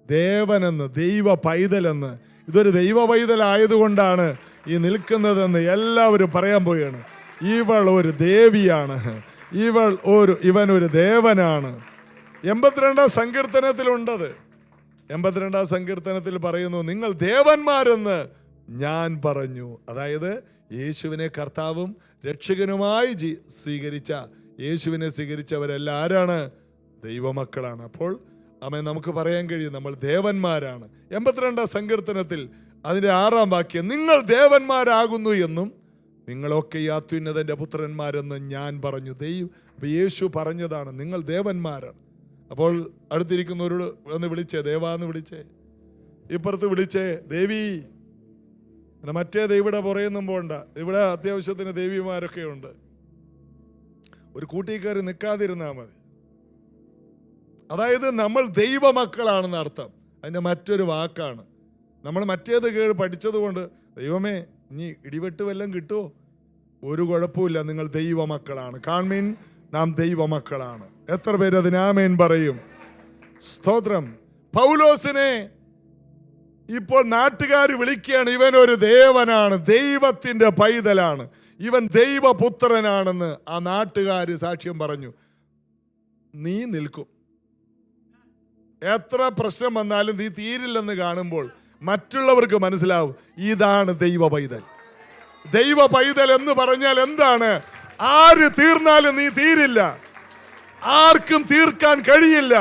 Speaker 1: ദേവനെന്ന്, ദൈവ പൈതലെന്ന്, ഇതൊരു ദൈവ പൈതലായതുകൊണ്ടാണ് ഈ നിൽക്കുന്നതെന്ന് എല്ലാവരും പറയാൻ പോവുകയാണ്. ഇവൾ ഒരു ദേവിയാണ്, ഇവനൊരു ദേവനാണ്. 82-ാം സങ്കീർത്തനത്തിലുണ്ടത്. 82-ാം സങ്കീർത്തനത്തിൽ പറയുന്നു, നിങ്ങൾ ദേവന്മാരെന്ന് ഞാൻ പറഞ്ഞു. അതായത് യേശുവിനെ കർത്താവും രക്ഷകനുമായി സ്വീകരിച്ച, യേശുവിനെ സ്വീകരിച്ചവരെല്ലാം ആരാണ്? ദൈവമക്കളാണ്. അപ്പോൾ നമുക്ക് പറയാൻ കഴിയും നമ്മൾ ദേവന്മാരാണ്. 82-ാം സങ്കീർത്തനത്തിൽ അതിൻ്റെ 6-ാം വാക്യം, നിങ്ങൾ ദേവന്മാരാകുന്നു എന്നും നിങ്ങളൊക്കെ ഈ അത്യുന്നതന്റെ പുത്രന്മാരെന്ന് ഞാൻ പറഞ്ഞു. അപ്പൊ യേശു പറഞ്ഞതാണ് നിങ്ങൾ ദേവന്മാരാണ്. അപ്പോൾ അടുത്തിരിക്കുന്നവരോട് ഒന്ന് വിളിച്ചേ, ദേവാന്ന് വിളിച്ചേ, ഇപ്പുറത്ത് വിളിച്ചേ ദേവി. മറ്റേ ദേവിയുടെ പുറയൊന്നും പോണ്ട. ഇവിടെ അത്യാവശ്യത്തിന് ദേവിമാരൊക്കെ ഉണ്ട്. ഒരു കൂട്ടിക്കയറി നിൽക്കാതിരുന്നാൽ മതി. അതായത് നമ്മൾ ദൈവമക്കളാണെന്ന് അർത്ഥം. അതിൻ്റെ മറ്റൊരു വാക്കാണ്. നമ്മൾ മറ്റേത് പഠിച്ചത് കൊണ്ട് ദൈവമേ ഇനി ഇടിവെട്ട് വല്ലതും കിട്ടുമോ? ഒരു കുഴപ്പമില്ല, നിങ്ങൾ ദൈവമക്കളാണ്. കാൺമീൻ, നാം ദൈവമക്കളാണ്. എത്ര പേര് അതിന് ആമേൻ പറയും? സ്തോത്രം. പൗലോസിനെ ഇപ്പോൾ നാട്ടുകാർ വിളിക്കുകയാണ്, ഇവനൊരു ദേവനാണ്, ദൈവത്തിന്റെ പൈതലാണ്, ഇവൻ ദൈവപുത്രനാണെന്ന് ആ നാട്ടുകാർ സാക്ഷ്യം പറഞ്ഞു. നീ നിൽക്കും. എത്ര പ്രശ്നം വന്നാലും നീ തീരില്ലെന്ന് കാണുമ്പോൾ മറ്റുള്ളവർക്ക് മനസ്സിലാവും ഇതാണ് ദൈവ പൈതൽ. ദൈവ പൈതൽ എന്ന് പറഞ്ഞാൽ എന്താണ്? ആര് തീർന്നാലും നീ തീരില്ല, ആർക്കും തീർക്കാൻ കഴിയില്ല.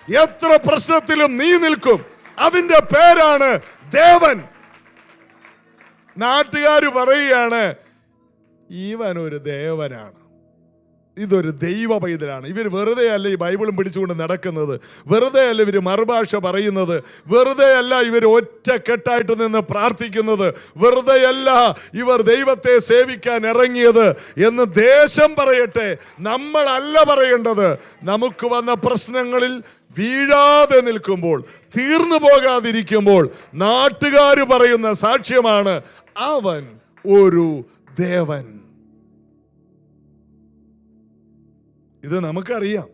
Speaker 1: എത്ര പ്രശ്നത്തിലും നീ നിൽക്കും. അതിന്റെ പേരാണ് ദേവൻ. നാട്ടുകാർ പറയുകയാണ് ഇവൻ ഒരു ദേവനാണ്. ഇതൊരു ദൈവ പൈതലാണ്. ഇവർ വെറുതെ അല്ല ഈ ബൈബിളും പിടിച്ചുകൊണ്ട് നടക്കുന്നത്, വെറുതെ അല്ല ഇവർ മറുഭാഷ പറയുന്നത്, വെറുതെ അല്ല ഇവർ ഒറ്റക്കെട്ടായിട്ട് നിന്ന് പ്രാർത്ഥിക്കുന്നത്, വെറുതെ അല്ല ഇവർ ദൈവത്തെ സേവിക്കാൻ ഇറങ്ങിയത് എന്ന് ദേശം പറയട്ടെ. നമ്മളല്ല പറയേണ്ടത്. നമുക്ക് വന്ന പ്രശ്നങ്ങളിൽ വീഴാതെ നിൽക്കുമ്പോൾ, തീർന്നു പോകാതിരിക്കുമ്പോൾ നാട്ടുകാർ പറയുന്ന സാക്ഷ്യമാണ് അവൻ ഒരു ദേവൻ. ഇത് നമുക്കറിയാം,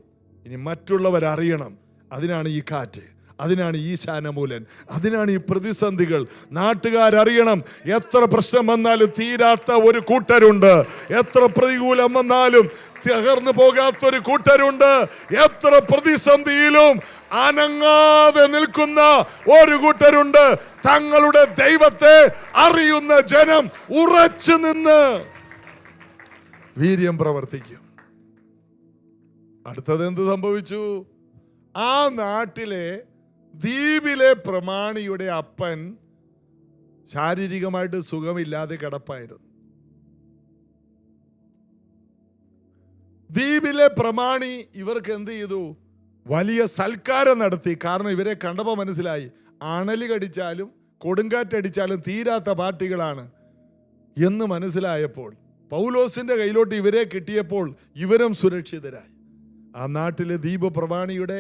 Speaker 1: ഇനി മറ്റുള്ളവരറിയണം. അതിനാണ് ഈ കാറ്റ്, അതിനാണ് ഈ ശാനമൂലൻ, അതിനാണ് ഈ പ്രതിസന്ധികൾ. നാട്ടുകാരറിയണം, എത്ര പ്രശ്നം വന്നാലും തീരാത്ത ഒരു കൂട്ടരുണ്ട്, എത്ര പ്രതികൂലം വന്നാലും തകർന്നു പോകാത്തൊരു കൂട്ടരുണ്ട്, എത്ര പ്രതിസന്ധിയിലും അനങ്ങാതെ നിൽക്കുന്ന ഒരു കൂട്ടരുണ്ട്. തങ്ങളുടെ ദൈവത്തെ അറിയുന്ന ജനം ഉറച്ചു നിന്ന് വീര്യം പ്രവർത്തിക്കും. അടുത്തത് എന്ത് സംഭവിച്ചു? ആ നാട്ടിലെ ദ്വീപിലെ പ്രമാണിയുടെ അപ്പൻ ശാരീരികമായിട്ട് സുഖമില്ലാതെ കിടപ്പായിരുന്നു. ദ്വീപിലെ പ്രമാണി ഇവർക്ക് എന്ത് ചെയ്തു? വലിയ സൽക്കാരം നടത്തി. കാരണം ഇവരെ കണ്ടപ്പോൾ മനസ്സിലായി, അണലി കടിച്ചാലും കൊടുങ്കാറ്റടിച്ചാലും തീരാത്ത പാർട്ടികളാണ് എന്ന് മനസ്സിലായപ്പോൾ, പൗലോസിന്റെ കയ്യിലോട്ട് ഇവരെ കിട്ടിയപ്പോൾ ഇവരും സുരക്ഷിതരായി. ആ നാട്ടിലെ ദ്വീപ് പ്രമാണിയുടെ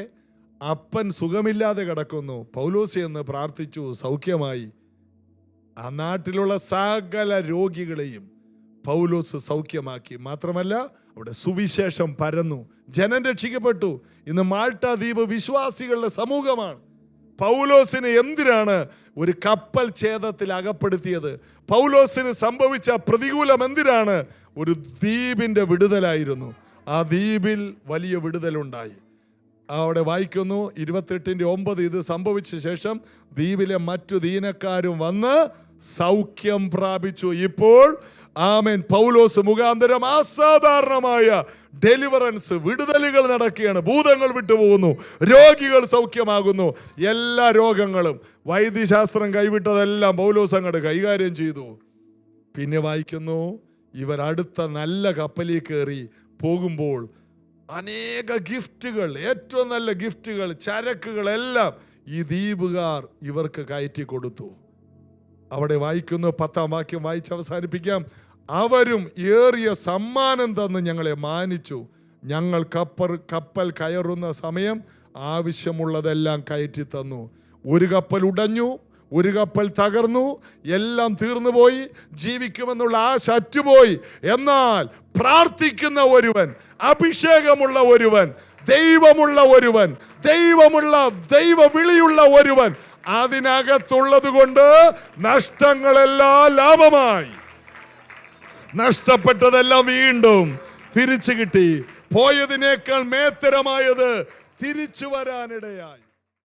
Speaker 1: അപ്പൻ സുഖമില്ലാതെ കിടക്കുന്നു. പൗലോസ് എന്ന് പ്രാർത്ഥിച്ചു, സൗഖ്യമായി. ആ നാട്ടിലുള്ള സകല രോഗികളെയും പൗലോസ് സൗഖ്യമാക്കി. മാത്രമല്ല അവിടെ സുവിശേഷം പരന്നു, ജനം രക്ഷിക്കപ്പെട്ടു. ഇന്ന് മാൾട്ട ദ്വീപ് വിശ്വാസികളുടെ സമൂഹമാണ്. പൗലോസിന് എന്തിനാണ് ഒരു കപ്പൽ ഛേദത്തിൽ അകപ്പെടുത്തിയത്? പൗലോസിന് സംഭവിച്ച പ്രതികൂലം എന്തിനാണ്? ഒരു ദ്വീപിന്റെ വിടുതലായിരുന്നു. ആ ദ്വീപിൽ വലിയ വിടുതലുണ്ടായി. അവിടെ വായിക്കുന്നു 28:9, ഇത് സംഭവിച്ച ശേഷം ദ്വീപിലെ മറ്റു ദീനക്കാരും വന്ന് സൗഖ്യം പ്രാപിച്ചു. ഇപ്പോൾ ആമേൻ, പൗലോസ് മുഖാന്തരം അസാധാരണമായ ഡെലിവറൻസ്, വിടുതലുകൾ നടക്കുകയാണ്. ഭൂതങ്ങൾ വിട്ടുപോകുന്നു, രോഗികൾ സൗഖ്യമാകുന്നു. എല്ലാ രോഗങ്ങളും വൈദ്യശാസ്ത്രം കൈവിട്ടതെല്ലാം പൗലോസ് അങ്ങോട്ട് കൈകാര്യം ചെയ്തു. പിന്നെ വായിക്കുന്നു, ഇവർ അടുത്ത നല്ല കപ്പലിൽ കയറി പോകുമ്പോൾ അനേക ഗിഫ്റ്റുകൾ, ഏറ്റവും നല്ല ഗിഫ്റ്റുകൾ, ചരക്കുകളെല്ലാം ഈ ദ്വീപുകാർ ഇവർക്ക് കയറ്റി കൊടുത്തു. അവിടെ വായിക്കുന്നു, 10-ാം വാക്യം വായിച്ച് അവസാനിപ്പിക്കാം. അവരും ഏറിയ സമ്മാനം തന്ന് ഞങ്ങളെ മാനിച്ചു. ഞങ്ങൾ കപ്പൽ കയറുന്ന സമയം ആവശ്യമുള്ളതെല്ലാം കയറ്റി തന്നു. ഒരു കപ്പൽ ഉടഞ്ഞു, ഒരു കപ്പൽ തകർന്നു, എല്ലാം തീർന്നുപോയി, ജീവിക്കുമെന്നുള്ള ആശ അറ്റുപോയി. എന്നാൽ പ്രാർത്ഥിക്കുന്ന ഒരുവൻ, അഭിഷേകമുള്ള ഒരുവൻ, ദൈവമുള്ള ഒരുവൻ, ദൈവ വിളിയുള്ള ഒരുവൻ അതിനകത്തുള്ളത് കൊണ്ട് നഷ്ടങ്ങളെല്ലാം ലാഭമായി. നഷ്ടപ്പെട്ടതെല്ലാം വീണ്ടും തിരിച്ചു കിട്ടി. പോയതിനേക്കാൾ മേത്തരമായത് തിരിച്ചു വരാനിടയായി.